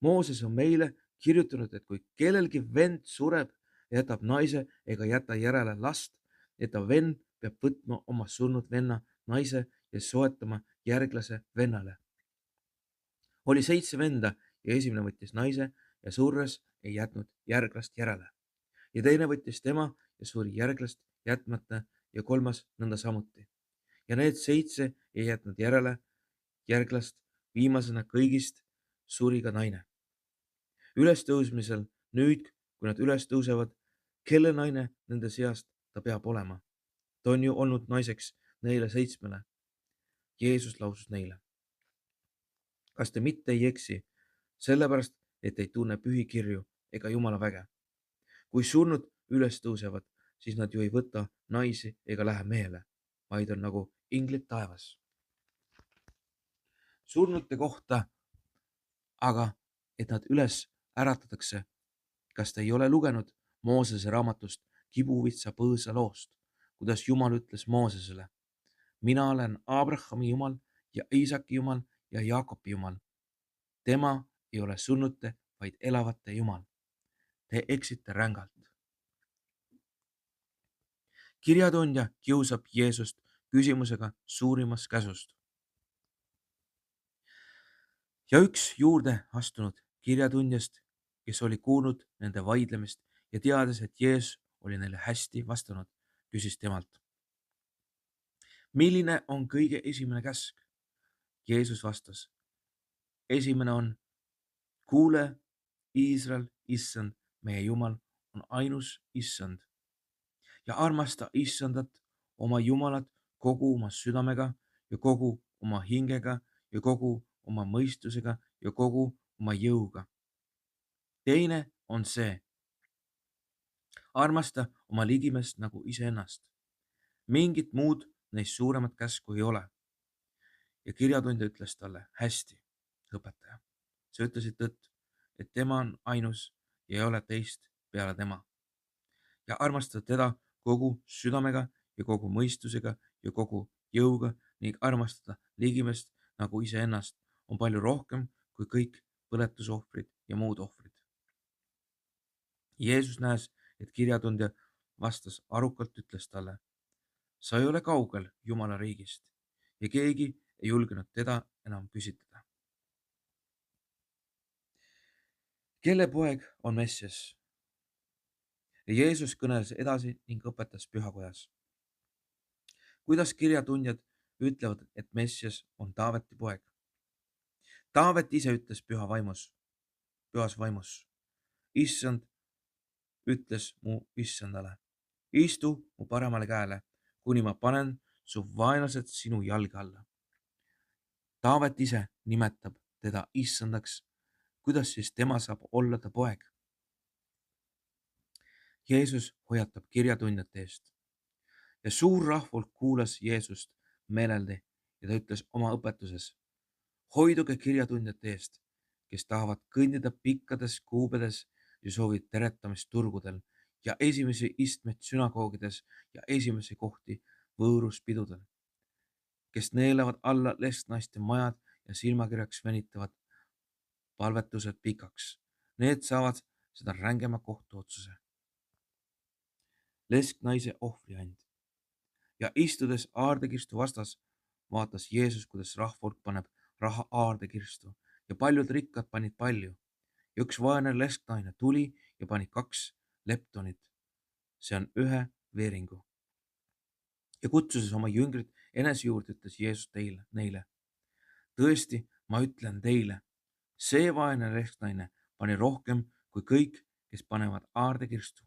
S1: Mooses on meile kirjutanud, et kui kellelgi vend sureb ja jätab naise ega jäta järele last, et ta vend peab võtma oma surnud venna naise ja soetama järglase vennale. Oli 7 venda ja esimene võttis naise ja surres ei jätnud järglast järele. Ja teine võttis tema ja suri järglast jätmata ja kolmas nõnda samuti. Ja need 7 ei jätnud järele järglast, viimasena kõigist suri ka naine. Ülestõusmisel nüüd, kui nad üles tõusevad, kelle naine nende seast ta peab olema? Ta on ju olnud naiseks neile 7. Jeesus lausus neile: kas te mitte ei eksi, sellepärast, et ei tunne pühikirju ega Jumala väge? Kui surnud üles tõusevad, siis nad ju ei võta naisi ega lähe mehele, vaid on nagu inglid taevas. Surnute kohta aga, et nad üles äratatakse. Kas te ei ole lugenud Moosese raamatust kibuvitsa põõsa loost, kuidas Jumal ütles Moosesele: mina olen Abrahami Jumal ja Iisaki Jumal ja Jaakobi Jumal. Tema ei ole surnute, vaid elavate Jumal. Te eksite rängalt. Kirjatundja kiusab Jeesust küsimusega suurimast käsust. Ja üks juurde astunud kirjatundjast, kes oli kuulnud nende vaidlemist ja teades, et Jeesus oli neile hästi vastanud, küsis temalt: milline on kõige esimene käsk? Jeesus vastas: esimene on: kuule, Iisrael, issand, meie Jumal on ainus issand ja armasta issandat oma Jumalat kogu oma südamega ja kogu oma hingega ja kogu oma mõistusega ja kogu oma jõuga. Teine on see: armasta oma ligimest nagu iseennast. Mingit muud neist suuremat käsku ei ole. Ja kirjatundja ütles talle: hästi, õpetaja, sa ütlesid tõtt, et tema on ainus ja ei ole teist peale tema. Ja armastada teda kogu südamega ja kogu mõistusega ja kogu jõuga ning armastada ligimest nagu iseennast on palju rohkem kui kõik põletusohvrid ja muud ohvrid. Jeesus näes, et kirjatundja vastas arukalt, ütles talle: sa ei ole kaugel Jumala riigist, ja keegi ei julgenud teda enam küsitleda. Kelle poeg on Messias? Ja Jeesus kõneles edasi ning õpetas pühakojas. Kuidas kirjatundjad ütlevad, et Messias on Taaveti poeg? Taavet ise ütles pühas vaimus: issand ütles mu issandale, istu mu paremale käele, kuni ma panen su vaenlased sinu jalge alla. Taavet ise nimetab teda issandaks. Kuidas siis tema saab olla ta poeg? Jeesus hoiatab kirjatundjate eest ja suur rahvulk kuulas Jeesust meeleldi ja ta ütles oma õpetuses: hoiduge kirjatundjate eest, kes tahavad kõndida pikkades kuubedes ja soovivad teretamist turgudel ja esimesi istmeid sünagoogides ja esimesi kohti võõruspidudel, kes neelavad alla lesknaiste majad ja silmakirjaks venitavad palvetused pikaks. Need saavad seda rängema kohtuotsuse. Lesknaise ohvriand ja istudes aardekirstu vastas, vaatas Jeesus, kuidas rahvahulk paneb raha aardekirstu ja paljud rikkad panid palju. Ja üks vaene lesknaine tuli ja pani 2 leptonit, see on 1 veeringu. Ja kutsudes oma jüngrid enese juurde, ütles Jeesus neile: tõesti, ma ütlen teile, see vaene lesknaine pani rohkem kui kõik, kes panevad aardekirstu,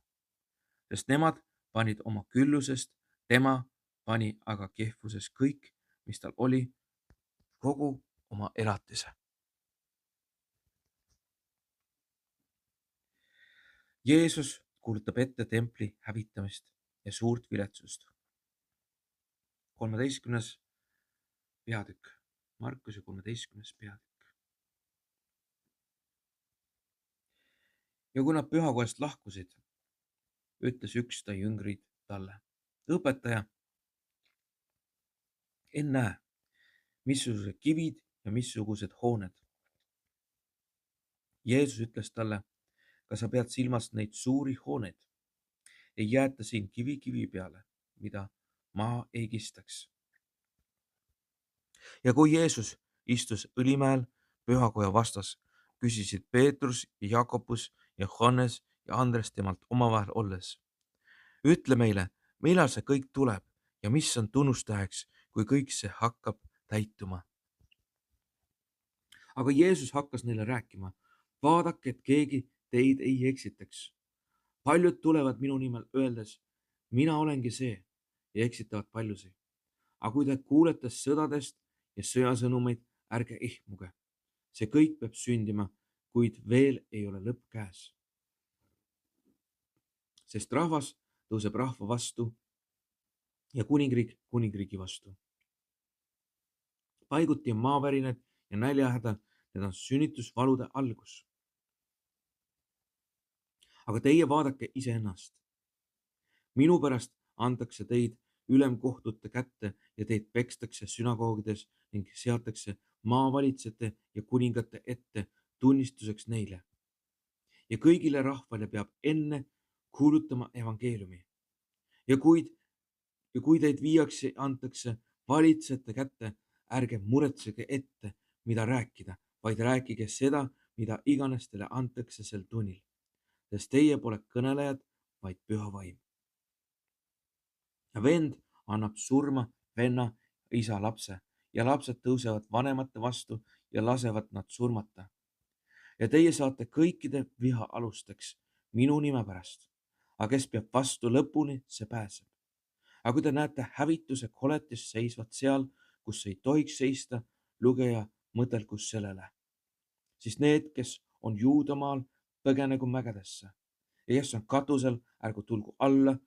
S1: sest nemad panid oma küllusest, tema pani aga kehvuses kõik, mis tal oli, kogu oma elatise. Jeesus kuulutab ette templi hävitamist ja suurt viletsust. 13. peatükk, Markuse 13. peatükk. Ja kui nad pühakojast lahkusid, ütles üks ta jüngrid talle: õpetaja, ennäe, missugused kivid ja missugused hooned. Jeesus ütles talle: kas sa pead silmas neid suuri hooneid? Ei jäeta siin kivi kivi peale, mida maa ei kistaks. Ja kui Jeesus istus Õlimäel pühakoja vastas, küsisid Peetrus ja Jakobus ja Johannes ja Andres temalt omavahel olles: ütle meile, millal see kõik tuleb ja mis on tunnustäheks, kui kõik see hakkab täituma. Aga Jeesus hakkas neile rääkima: vaadake, et keegi teid ei eksitaks. Paljud tulevad minu nimel öeldes: mina olengi see, ja eksitavad paljusid. Aga kui te kuulete sõdadest ja sõjasõnumeid, ärge ihmuge. See kõik peab sündima, kuid veel ei ole lõpp käes. Sest rahvas tõuseb rahva vastu ja kuningriik kuningriigi vastu. Paiguti on maavärinad ja näljahäda, need on sünnitusvalude algus. Aga teie vaadake iseennast. Minu pärast antakse teid ülemkohtute kätte ja teid pekstakse sünagoogides ning seatakse maavalitsejate ja kuningate ette tunnistuseks neile. Ja kõigile rahvale peab enne kuulutama evangeeliumi. Ja kui teid viiakse, antakse valitsejate kätte, ärge muretsege ette, mida rääkida, vaid rääkige seda, mida iganes teile antakse sel tunnil, sest teie pole kõnelejad, vaid püha vaim. Ja vend annab surma venna isa lapse ja lapsed tõusevad vanemate vastu ja lasevad nad surmata. Ja teie saate kõikide viha alusteks minu nime pärast, aga kes peab vastu lõpuni, see pääseb. Aga kui te näete hävituse koletist seisvat seal, kus ei tohiks seista, lugeja mõtelgu sellele. Siis need, kes on Juudamaal, põgenegu mägedesse ja kes on katusel, ärgu tulgu alla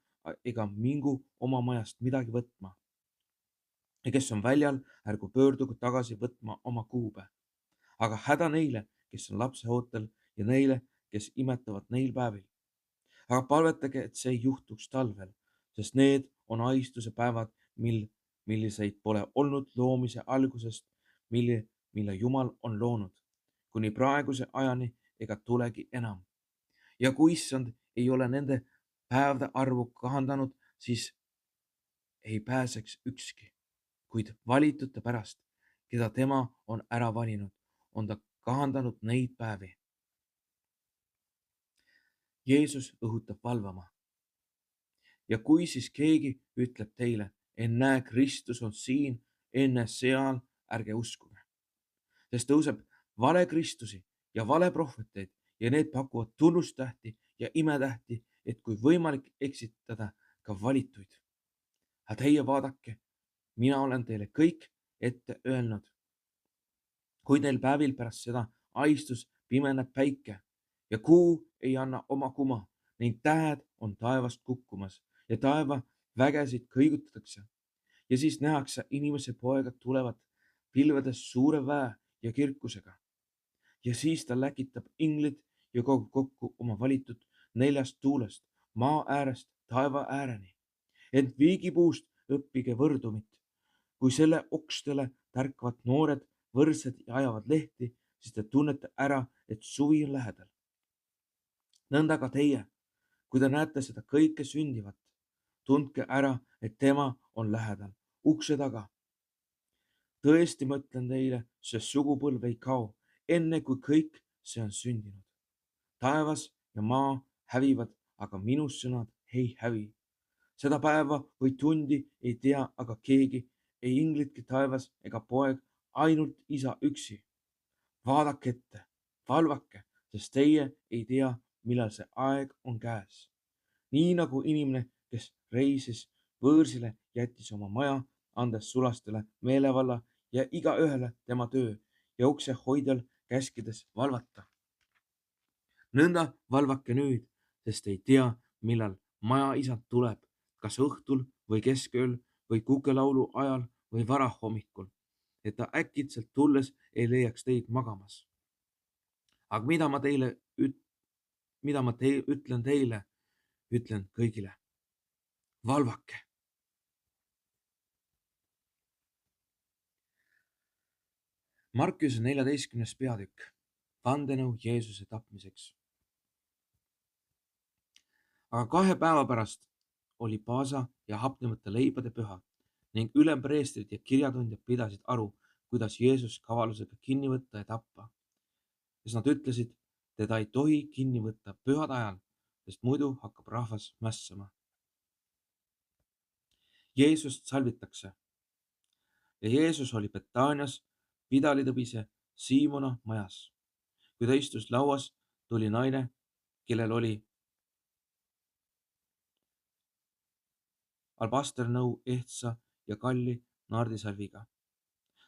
S1: ega mingu oma majast midagi võtma. Ja kes on väljal, ärgu pöördugu tagasi võtma oma kuube. Aga häda neile, kes on lapseootel ja neile, kes imetavad neil päevil. Aga palvetage, et see ei juhtuks talvel, sest need on ahistuse päevad, milliseid pole olnud loomise algusest, mille Jumal on loonud, kuni praeguse ajani ega tulegi enam. Ja kui issand ei ole nende päevade arvu kahandanud, siis ei pääseks ükski, kuid valitute pärast, keda tema on ära valinud, on ta kahandanud neid päevi. Jeesus õhutab valvama. Ja kui siis keegi ütleb teile, ennäe, Kristus on siin, enne seal, ärge uskuge. Sest tõuseb vale Kristusi ja vale prohveteid ja need pakuvad tunnustähti ja imetähti, et kui võimalik eksitada ka valituid. Aga teie vaadake, mina olen teile kõik ette öelnud. Kui neil päevil pärast seda aistus pimeneb päike ja kuu ei anna oma kuma ning tähed on taevast kukkumas ja taeva vägesid kõigutatakse. Ja siis nähakse inimese poega tulevat pilvedes suure väe ja kirkusega. Ja siis ta läkitab inglid ja kogub kokku oma valitud 4 tuulest, maa äärest taeva ääreni. Ent viigipuust õppige võrdumit. Kui selle okstele tärkavad noored võrsed ja ajavad lehti, siis te tunnete ära, et suvi on lähedal. Nõnda ka teie, kui te näete seda kõike sündivat, tundke ära, et tema on lähedal, ukse taga. Tõesti, ma ütlen teile, see sugupõlv ei kao, enne kui kõik see on sündinud. Taevas ja maa hävivad, aga minu sõnad ei hävi. Seda päeva või tundi ei tea aga keegi, ei inglitki taevas ega poeg, ainult isa üksi. Vaadake ette, valvake, sest teie ei tea, millal see aeg on käes. Nii nagu inimene, kes reisis võõrsile, jättis oma maja, andes sulastele meelevalla ja igaühele tema töö ja ukse hoidjal käskides valvata. Nõnda valvake nüüd, sest ei tea, millal maja isand tuleb, kas õhtul või keskööl või kukelaulu ajal või varahommikul, et ta äkitselt tulles ei leiaks teid magamas. Aga mida ma ütlen teile, ütlen kõigile. Valvake. Markuse 14. peatükk. Vandenõu Jeesuse tapmiseks. Aga 2 päeva pärast oli Paasa ja hapnemata leibade püha ning ülempreestrid ja kirjatundjad pidasid aru, kuidas Jeesus kavalusega kinni võtta ja tappa. Sest nad ütlesid, teda ei tohi kinni võtta pühade ajal, sest muidu hakkab rahvas mässama. Jeesust salvitakse. Ja Jeesus oli Betaanias pidalitõbise Siimona majas. Kui ta istus lauas, tuli naine, kellel oli albasternõu ehtsa ja kalli naardisalviga.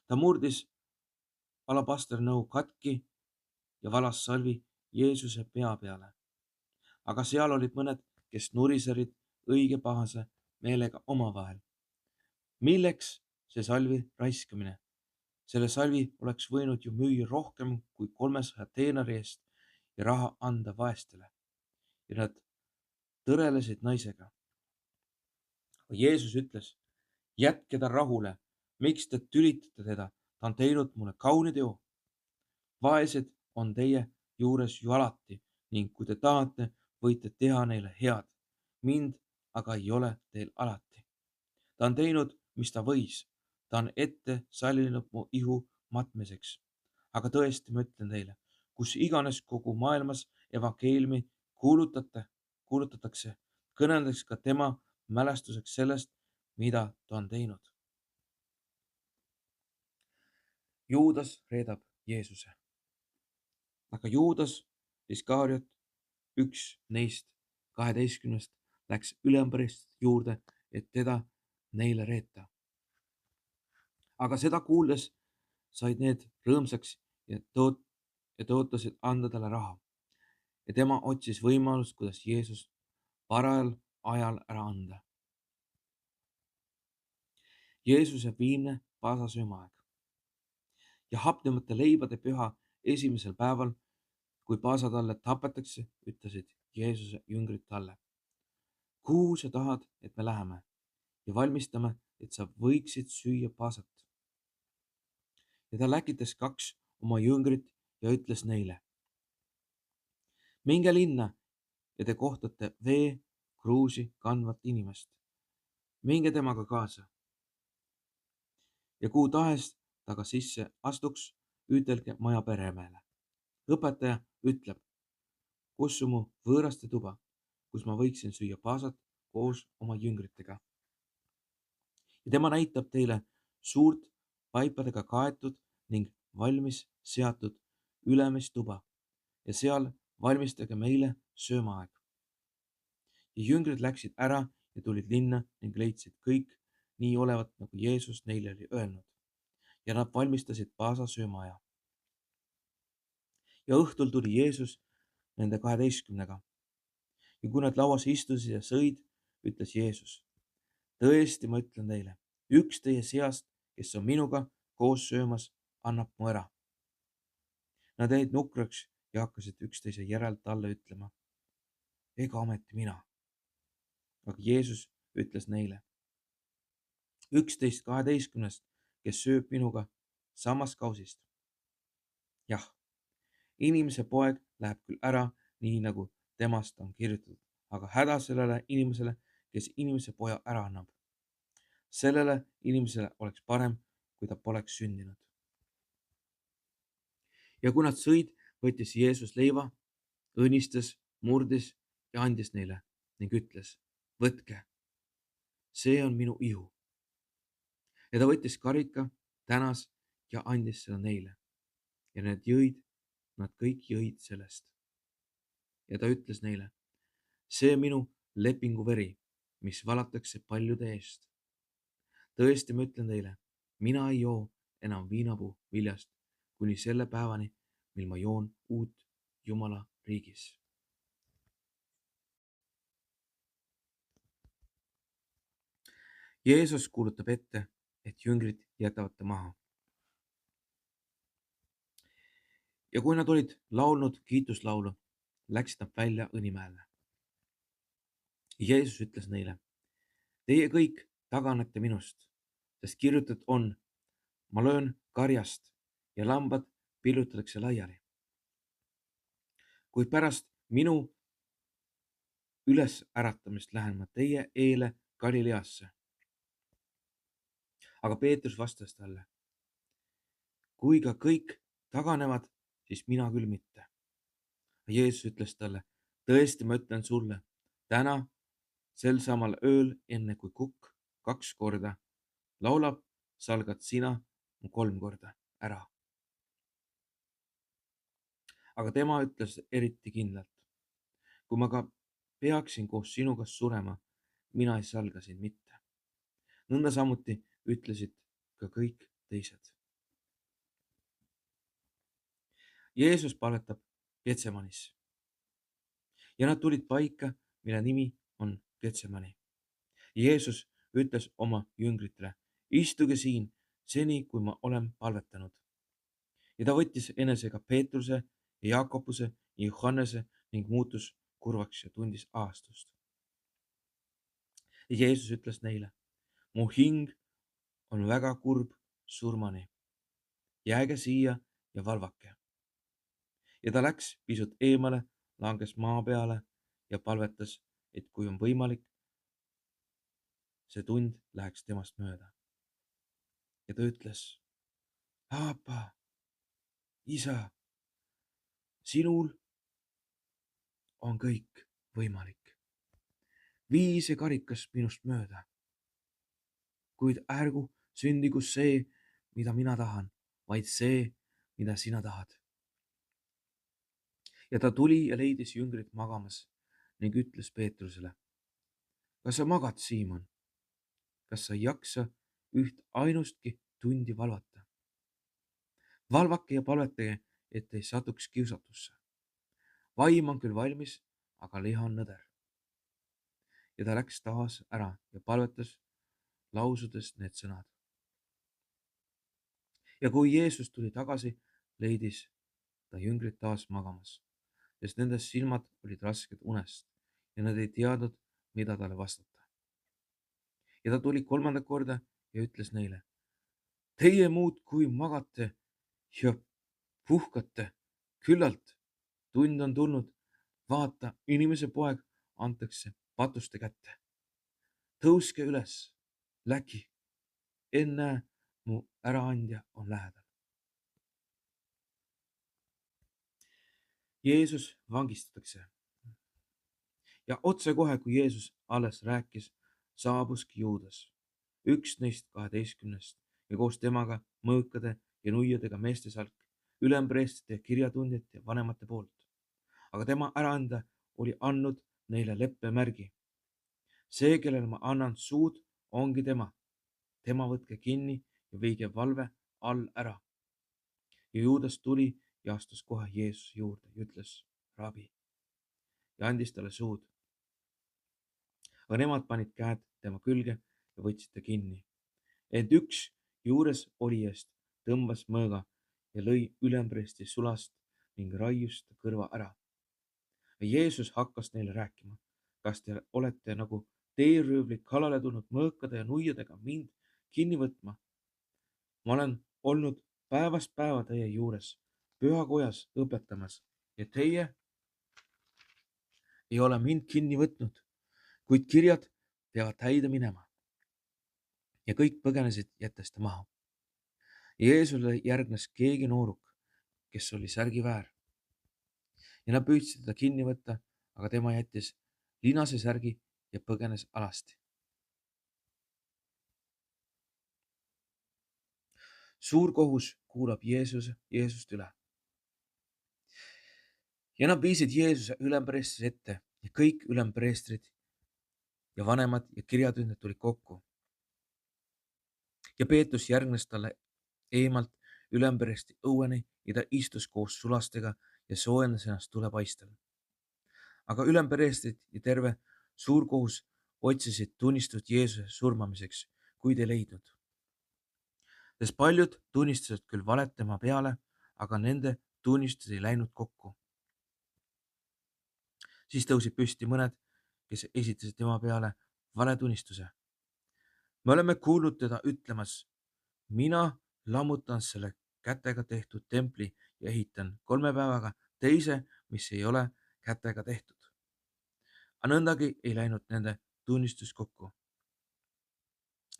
S1: Ta murdis alabasternõu katki ja valas salvi Jeesuse pea peale. Aga seal olid mõned, kes nuriserid õige pahase meelega omavahel. Milleks see salvi raiskamine? Selle salvi oleks võinud ju müüa rohkem kui 300 teenari eest ja raha anda vaestele. Ja nad tõrelesid naisega. Jeesus ütles, jätke ta rahule, miks te tülitate teda, ta on teinud mulle kauni teo. Vaesed on teie juures ju alati ning kui te tahate, võite teha neile head. Mind aga ei ole teil alati. Ta on teinud, mis ta võis. Ta on ette sallinud mu ihu matmiseks. Aga tõesti, ma ütlen teile, kus iganes kogu maailmas evangeeliumi kuulutatakse, kõneldakse ka tema mälestuseks sellest, mida ta on teinud. Juudas reedab Jeesuse. Aga Juudas Iskariot, üks neist 12, läks ülempreestrite juurde, et teda neile reeta. Aga seda kuuldes said need rõõmsaks ja tõotasid anda talle raha. Ja tema otsis võimalust, kuidas Jeesus parajal ajal ära anda. Jeesuse viimne paasasöömaaeg. Ja hapnemata leibade püha esimesel päeval, kui paasatalle tapetakse, ütlesid Jeesuse jüngrid talle. Kuhu sa tahad, et me läheme ja valmistame, et sa võiksid süüa paasat? Ja ta läkitas 2 oma jüngrit ja ütles neile. Minge linna ja te kohtate veekruusi kandvat inimest. Minge temaga kaasa. Ja kuhu tahes ta ka sisse astuks, ütelge maja peremehele. Õpetaja ütleb, kus on mu võõraste tuba, kus ma võiksin süüa paasat koos oma jüngritega. Ja tema näitab teile suurt vaipadega kaetud ning valmis seatud ülemist tuba ja seal valmistage meile söömaaeg. Ja jüngrid läksid ära ja tulid linna ning leidsid kõik nii olevat, nagu Jeesus neile oli öelnud. Ja nad valmistasid paasa söömaaja. Ja õhtul tuli Jeesus nende 12-ga. Ja kui nad lauas istusid ja sõid, ütles Jeesus: tõesti, ma ütlen teile, üks teie seast, kes on minuga koos söömas, annab mu ära. Nad jäid nukraks ja hakkasid üksteise järel talle ütlema: ega ometi mina. Aga Jeesus ütles neile: 11 12, kes sööb minuga samast kausist. jah, inimese poeg läheb küll ära, nii nagu temast on kirjutatud, aga häda sellele inimesele, kes inimese poja ära annab. Sellele inimesele oleks parem, kui ta poleks sündinud. Ja kui nad sõid, võttis Jeesus leiva, õnnistas, murdis ja andis neile ning ütles: võtke, see on minu ihu. Ja ta võttis karika, tänas ja andis seda neile. Ja nad kõik jõid sellest. Ja ta ütles neile: see minu lepingu veri, mis valatakse paljude eest. tõesti, ma ütlen teile, mina ei joo enam viinapuu viljast kuni selle päevani, mil ma joon uut Jumala riigis. Jeesus kuulutab ette, et jüngrid jätavad ta maha. Ja kui nad olid laulnud kiituslaulu, läksid nad välja Õnimäele. Jeesus ütles neile: teie kõik taganete minust, sest kirjutatud on: ma löön karjast ja lambad pillutatakse laiali. Kuid pärast minu ülesäratamist lähen ma teie eele Galileasse. Aga Peetrus vastas talle: kui ka kõik taganevad, siis mina küll mitte. Jeesus ütles talle: tõesti, ma ütlen sulle, täna sel samal ööl, enne kui kukk 2 korda laulab, salgad sina mu 3 korda ära. Aga tema ütles eriti kindlalt: kui ma ka peaksin koos sinuga surema, mina ei salga sind mitte. Nõnda samuti ütlesid ka kõik teised. Jeesus palvetab Getsemanis. Ja nad tulid paika, mille nimi on Getsemani. Jeesus ütles oma jüngritele: istuge siin seni, kui ma olen palvetanud. Ja ta võttis enesega Peetruse ja Jaakobuse ja Johannese ning muutus kurvaks ja tundis ahastust. Ja Jeesus ütles neile: mu hing on väga kurb surmani. Jääge siia ja valvake. Ja ta läks pisut eemale, langes maa peale ja palvetas, et kui on võimalik, see tund läheks temast mööda. Ja ta ütles: Aaba, isa, sinul on kõik võimalik. Vii see karikas minust mööda. Kuid ärgu sündigu see, mida mina tahan, vaid see, mida sina tahad. Ja ta tuli ja leidis jüngrid magamas ning ütles Peetrusele: kas sa magad, Siimon? Kas sa ei jaksa üht ainustki tundi valvata? Valvake ja palvetage, et ei satuks kiusatusse. Vaim on küll valmis, aga liha on nõder. Ja ta läks taas ära ja palvetas, lausudes need sõnad. Ja kui Jeesus tuli tagasi, leidis ta jüngrid taas magamas, sest nende silmad olid rasked unest ja nad ei teadnud, mida talle vastata. Ja ta tuli 3. korda ja ütles neile: teie muudkui magate ja puhkate, küllalt tund on tulnud, vaata, inimese poeg antakse patuste kätte. Tõuske üles, läki, ennäe, mu äraandja on lähedal. Jeesus vangistatakse. Ja otsekohe, kui Jeesus alles rääkis, saabuski Juudas, üks neist 12 ja koos temaga mõõkade ja nuiadega meeste salk, ülempreestrite ja kirjatundjate ja vanemate poolt. Aga tema äraandja oli andnud neile leppemärgi. see, kellele ma annan suud, ongi tema. Tema võtke kinni ja viige valve all ära. Ja Juudas tuli ja astus kohe Jeesuse juurde ja ütles rabi ja andis talle suud. Aga nemad panid käed tema külge ja võtsid ta kinni. Ent üks juures olijast tõmbas mõõga ja lõi ülempreesti sulast ning raius ta kõrva ära. Ja Jeesus hakkas neile rääkima, kas te olete nagu teeröövlid kallale tulnud mõõkade ja nuiadega mind kinni võtma. Ma olen olnud päevast päeva teie juures pühakojas õpetamas ja teie ei ole mind kinni võtnud, kuid kirjad peavad täide minema. Ja kõik põgenesid, jättes ta maha. Jeesusele järgnes keegi nooruk, kes oli särgiväär. Ja nad püüdsid teda kinni võtta, aga tema jättis linase särgi ja põgenes alasti. Suur kohus kuulab Jeesust üle. Ja nad viisid Jeesuse ülempreestri ette ja kõik ülempreestrid ja vanemad ja kirjatundjad tulid kokku. Ja Peetrus järgnes talle eemalt ülempreestri õueni ja ta istus koos sulastega ja soojendas ennast tulepaistel. Aga ülempreestrid ja terve suurkohus otsisid tunnistust Jeesuse surmamiseks, kuid ei leidnud. Sest paljud tunnistasid küll valet tema peale, aga nende tunnistus ei läinud kokku. Siis tõusid püsti mõned, kes esitasid tema peale valetunnistuse. Me oleme kuulnud teda ütlemas, mina lammutan selle kätega tehtud templi ja ehitan 3 päevaga teise, mis ei ole kätega tehtud. Aga nõndagi ei läinud nende tunnistus kokku.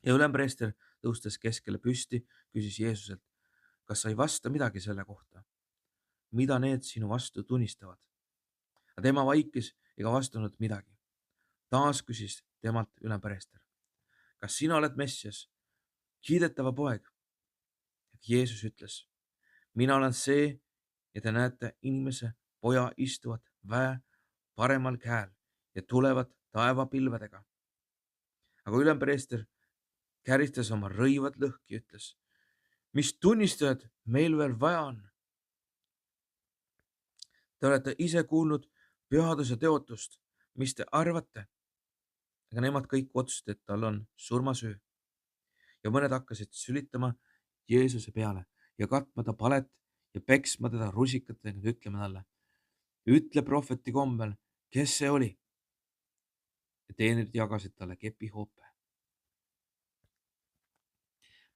S1: Ja ülempreester tõustes keskele püsti, küsis Jeesuselt, kas sa ei vasta midagi selle kohta, mida need sinu vastu tunnistavad? Aga tema vaikis ega vastanud midagi. Taas küsis temalt ülempreester, kas sina oled Messias, kiidetava poeg? Jeesus ütles, mina olen see ja te näete inimese poja istuvat väe paremal käel ja tulevad taevapilvedega. Aga ülempreester käristas oma rõivad lõhki ja ütles, mis tunnistajad meil veel vaja on? Te olete ise kuulnud pühaduse teotust, mis te arvate? Aga nemad kõik otsustasid, et tal on surmasüü. Ja mõned hakkasid sülitama Jeesuse peale ja katma ta palet ja peksma teda rusikatega ja ütlema talle, ütle prohveti kombel, kes see oli? Ja teenrid jagasid talle kepihoope.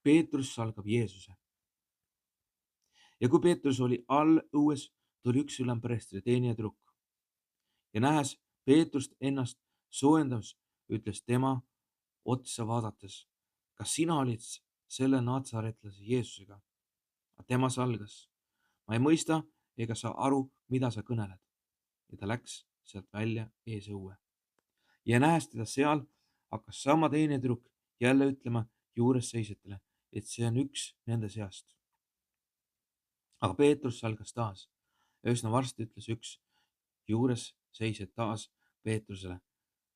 S1: Peetrus salgab Jeesuse. Ja kui Peetrus oli all õues, tuli üks ülempreestri teenija tüdruk. Ja nähes Peetrust ennast soojendamas, ütles tema otsa vaadates, kas sina olid selle natsaretlase Jeesusega? Tema salgas, ma ei mõista ega saa aru, mida sa kõneled. Ja ta läks sealt välja ees õue. Ja nähes teda seal, hakkas sama teine tüdruk jälle ütlema juures seisjatele, et see on üks nende seast. Aga Peetrus salgas taas. Üsna varsti ütles üks juures seisjad taas Peetrusele,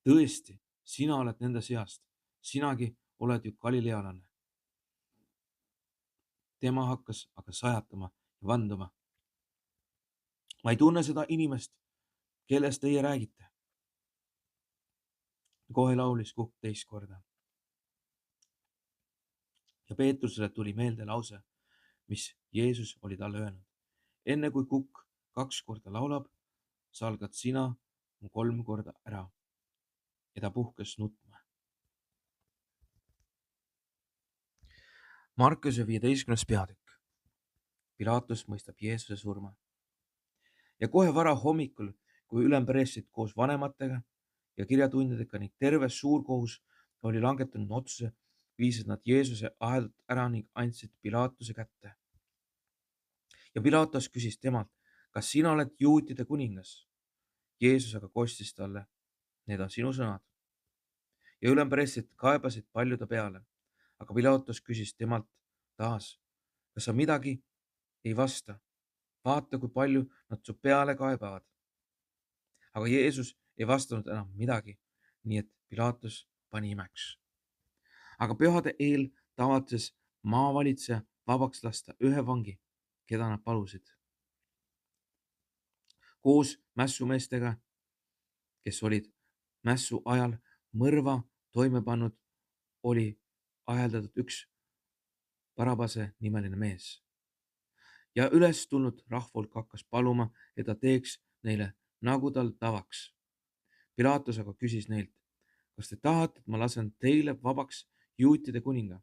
S1: tõesti, sina oled nende seast, sinagi oled ju galilealane. Tema hakkas aga sajatama ja vanduma. Ma ei tunne seda inimest, kellest teie räägite. Kohe laulis kukk teist korda. Ja Peetrusele tuli meelde lause, mis Jeesus oli talle öelnud. Enne kui kukk 2 korda laulab, salgad sina 3 korda ära. Ja ta puhkes nutma. Markuse 15. peatükk. Pilaatus mõistab Jeesuse surma. Ja kohe vara hommikul, kui ülempreestrid koos vanematega ja kirjatundjatega ning terve suurkohus oli langetanud otsuse, viisid nad Jeesuse aedalt ära ning andsid Pilaatuse kätte. Ja Pilaatus küsis temalt, kas sina oled juutide kuningas? Jeesus aga kostis talle, need on sinu sõnad. Ja ülempreestrid kaebasid paljude peale, aga Pilaatus küsis temalt taas, kas sa midagi ei vasta? Vaata, kui palju nad su peale kaebavad. Aga Jeesus ei vastanud enam midagi, nii et Pilaatus pani imeks. Aga pühade eel tavatses maavalitseja vabaks lasta ühe vangi, keda nad palusid. Koos mässumeestega, kes olid mässu ajal mõrva toime pannud, oli aheldatud üks Barabase nimeline mees. Ja üles tulnud rahvahulk hakkas paluma, et ta teeks neile, nagu tal tavaks. Pilaatus aga küsis neilt, kas te tahate, et ma lasen teile vabaks juutide kuninga?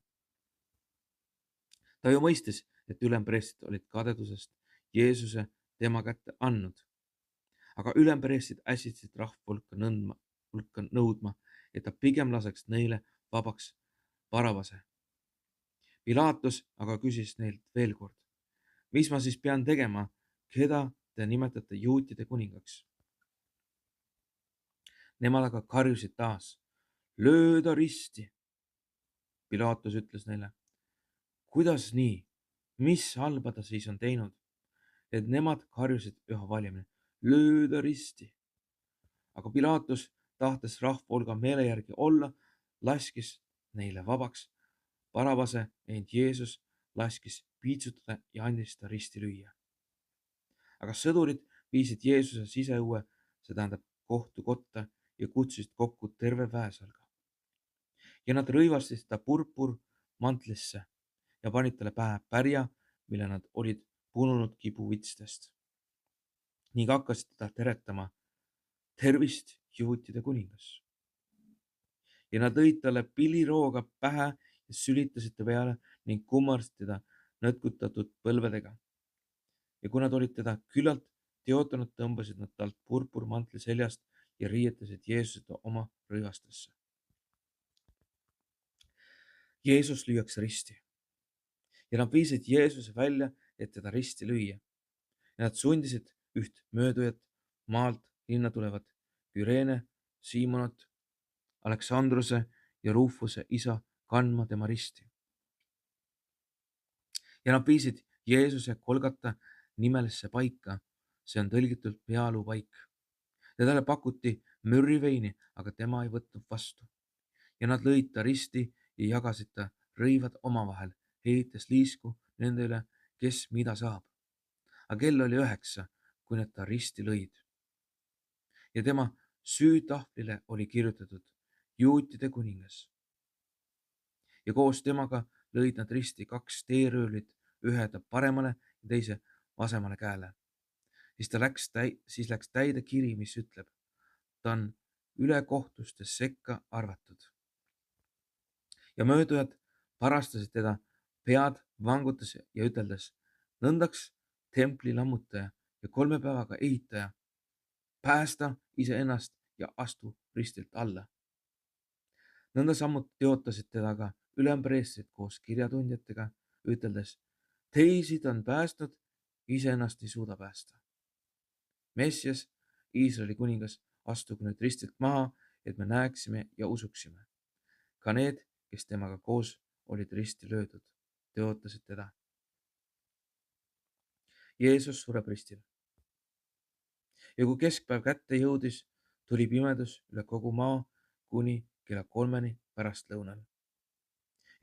S1: Ta ju mõistis, et ülempreestrid olid kadedusest Jeesuse tema kätte andnud. Aga ülempreestrid ässitasid rahvahulka nõudma, et ta pigem laseks neile vabaks Barabase. Pilaatus aga küsis neilt veel kord, mis ma siis pean tegema, keda te nimetate juutide kuningaks? Nemad aga karjusid taas, löö ta risti. Pilaatus ütles neile, kuidas nii, mis halba ta siis on teinud? Et nemad karjusid üha valjemini, löö ta risti. Aga Pilaatus, tahtes rahvahulga meele järgi olla, laskis neile vabaks Barabase, ent Jeesus laskis piitsutada ja andis ta risti lüüa. Aga sõdurid viisid Jeesuse siseõue, see tähendab kohtukotta, ja kutsusid kokku terve väesalga. Ja nad rõivastasid ta purpurmantlisse ja panid talle pähe pärja, mille nad olid pununud kibuvitstest. Ning hakkasid teda teretama, tervist, juutide kuningas. Ja nad lõid talle pilirooga pähe ja sülitasid ta peale ning kummardasid teda nõtkutatud põlvedega. Ja kui nad olid teda küllalt teotanud, tõmbasid nad talt purpurmantli seljast ja riietasid Jeesust oma rõivastesse. Jeesus lüüakse risti ja nad viisid Jeesuse välja, et teda risti lüüa. Ja nad sundisid üht möödujat maalt linna tulevat Küreene, Siimonat, Aleksandruse ja Rufuse isa kandma tema risti. Ja nad viisid Jeesuse Kolgata nimelisse paika, see on tõlgitud pealuupaik. Ja talle pakuti mürriveini, aga tema ei võtnud vastu. Ja nad lõid ta risti ja jagasid ta rõivad omavahel, heites liisku nende üle, kes mida saab. Aga kell oli 9, kui nad ta risti lõid. Ja tema süütahvlile oli kirjutatud juutide kuningas. Ja koos temaga lõid nad risti 2 teeröövlit, ühe ta paremale ja teise vasemale käele. Siis läks täide kiri, mis ütleb, ta on ülekohtustes sekka arvatud. Ja möödujad parastasid teda pead vangutes ja üteldes, nõndaks templi lammutaja ja 3 päevaga ehitaja, päästa iseennast ja astu ristilt alla. Nõnda samuti teotasid teda ka ülempreestrid koos kirjatundjatega, üteldes, teisi ta on päästnud, iseennast ei suuda päästa. Messias, Iisraeli kuningas, astugu nüüd ristilt maha, et me näeksime ja usuksime. Ka need, kes temaga koos olid risti löödud, teotasid teda. Jeesus sureb ristil. Ja kui keskpäev kätte jõudis, tuli pimedus üle kogu maa kuni kella 3 pärastlõunal.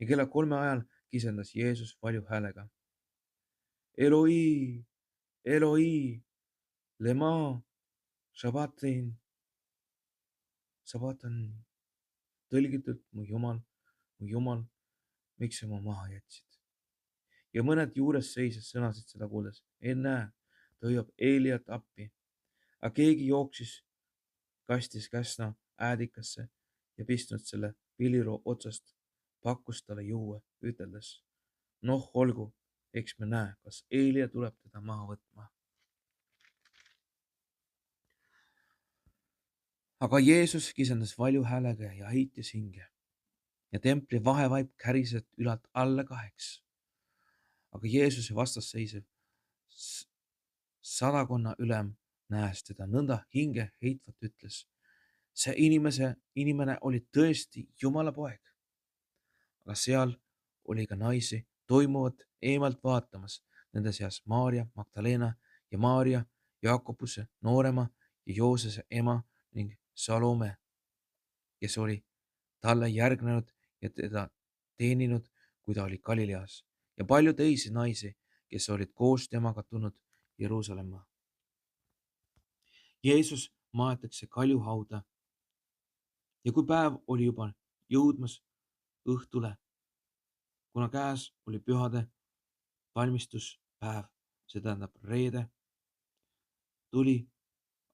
S1: Ja kella 3 ajal kisendas Jeesus valju häälega. Eloi, Eloi, lema sabatan, tõlgitud mu Jumal, miks sa mu maha jätsid? Ja mõned juures seises sõnasid seda kuuldes, ennäe, ta hüüab Eeliat appi. Aga keegi jooksis, kastis käsna äädikasse ja pistnud selle piliroo otsast, pakkus talle juua, üteldes, noh olgu, eks me näe, kas Eelia tuleb teda maha võtma. Aga Jeesus kisendas valju häälega ja heitis hinge ja templi vahevaip kärises ülalt alla 2. Aga Jeesuse vastas seisev sadakonna ülem, näes teda nõnda hinge heitvat, ütles, see inimene oli tõesti Jumala poeg. Aga seal oli ka naisi toimuvat eemalt vaatamas, nende seas Maarja Magdalena ja Maarja, Jaakobuse noorema ja Joosese ema ning Salome. kes oli talle järgnenud ja teda teeninud, kui ta oli Galileas, ja palju teisi naisi, kes olid koos temaga tulnud Jeruusalemma. Jeesus maetakse kaljuhauda ja kui päev oli juba jõudmas õhtule, kuna käes oli pühade valmistuspäev, see tähendab reede, tuli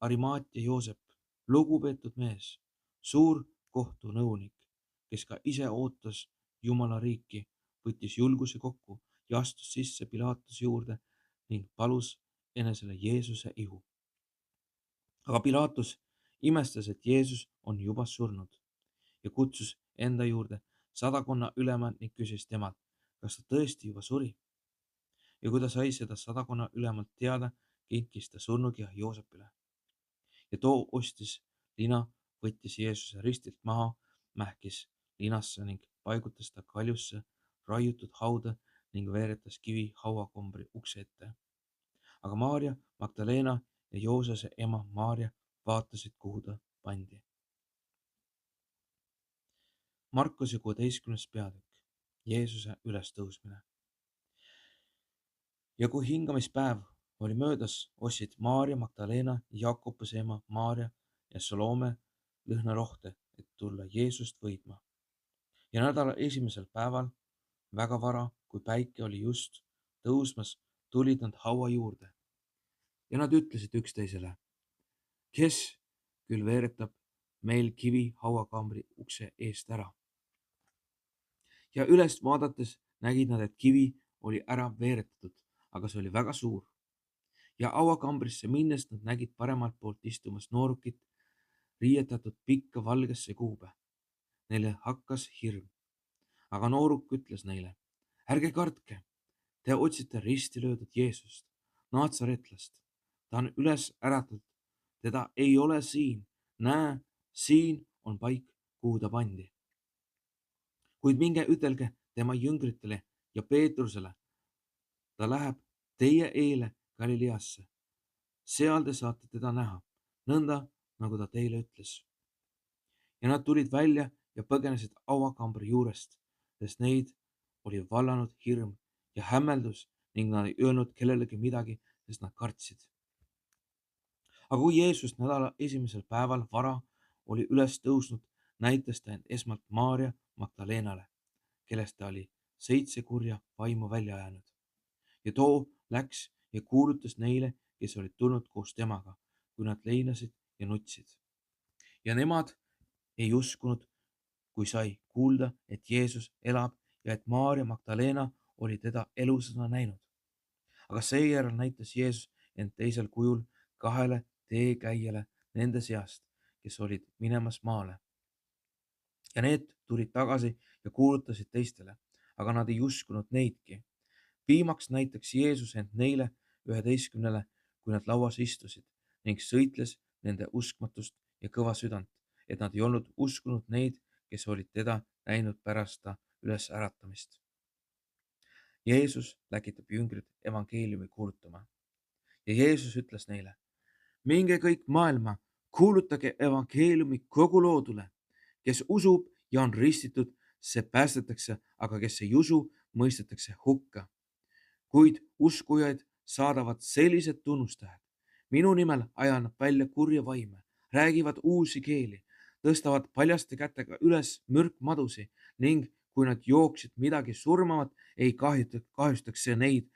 S1: Arimaatia Joosep, lugupeetud mees, suur kohtunõunik, kes ka ise ootas Jumala riiki, võttis julguse kokku ja astus sisse Pilaatuse juurde ning palus enesele Jeesuse ihu. Aga Pilaatus imestas, et Jeesus on juba surnud ja kutsus enda juurde sadakonna ülema ning küsis temalt, kas ta tõesti juba suri. Ja kui ta sai seda sadakonna ülemalt teada, kinkis ta surnukeha Joosepile. Ja too ostis lina, võttis Jeesuse ristilt maha, mähkis linasse ning paigutas ta kaljusse raiutud hauda ning veeretas kivi hauakombri ukse ette. Aga Maarja Magdalena ja Joosese ema Maarja vaatasid, kuhu ta pandi. Markuse 16. peatükk. Jeesuse ülestõusmine. Ja kui hingamispäev oli möödas, ostsid Maarja Magdalena ja Jakobuse ema Maarja ja Salome lõhnarohte, et tulla Jeesust võitma. Ja nädala esimesel päeval, väga vara, kui päike oli just tõusmas, tulid nad haua juurde. Ja nad ütlesid üksteisele, kes küll veeretab meil kivi hauakambri ukse eest ära. Ja üles vaadates nägid nad, et kivi oli ära veeretatud, aga see oli väga suur. Ja hauakambrisse minnes nad nägid paremalt poolt istumas noorukit, riietatud pikka valgesse kuube. Neile hakkas hirm. Aga nooruk ütles neile, ärge kartke, te otsite risti löödud Jeesust, Naatsaretlast. Ta on üles äratatud, teda ei ole siin. Näe, siin on paik, kuhu ta pandi. Kuid minge ütelge tema jüngritele ja Peetrusele, ta läheb teie eele Galileasse. Seal te saate teda näha, nõnda nagu ta teile ütles. Ja nad tulid välja ja põgenesid hauakambri juurest, sest neid oli vallanud hirm ja hämmeldus ning nad ei öelnud kellelegi midagi, sest nad kartsid. Aga kui Jeesus nädala esimesel päeval vara oli üles tõusnud, näitas ta end esmalt Maarja Magdalenale, kellest ta oli 7 kurja vaimu välja ajanud. Ja too läks ja kuulutas neile, kes olid tulnud koos temaga, kui nad leinasid ja nutsid. Ja nemad ei uskunud, kui sai kuulda, et Jeesus elab ja et Maarja Magdalena oli teda elusana näinud. Aga seejärel näitas Jeesus end teisel kujul 2 teekäijale nende seast, kes olid minemas maale. Ja need tulid tagasi ja kuulutasid teistele, aga nad ei uskunud neidki. Viimaks näitaks Jeesus end neile 11-le, kui nad lauas istusid ning sõitles nende uskmatust ja kõva südant, et nad ei olnud uskunud neid, kes olid teda näinud pärast ta ülesäratamist. Jeesus läkitab jüngrid evangeeliumi kuulutama ja Jeesus ütles neile, minge kõik maailma, kuulutage evangeeliumi kogu loodule, kes usub ja on ristitud, see päästetakse, aga kes ei usu, mõistetakse hukka. Kuid uskujaid saadavad sellised tunnustähed. Minu nimel ajan välja kurja vaime, räägivad uusi keeli, tõstavad paljaste kätega üles mürkmadusi ning kui nad jooksid midagi surmavat, ei kahjustaks see neid.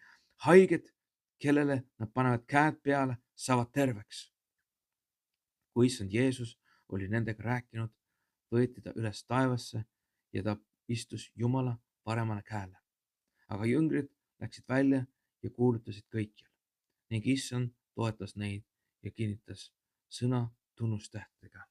S1: Haiged, kellele nad panevad käed peale, saavad terveks. Kui issand Jeesus oli nendega rääkinud, võeti ta üles taevasse ja ta istus Jumala paremale käele. Aga jüngrid läksid välja ja kuulutasid kõikjal ning issand toetas neid ja kinnitas sõna tunnustähtedega.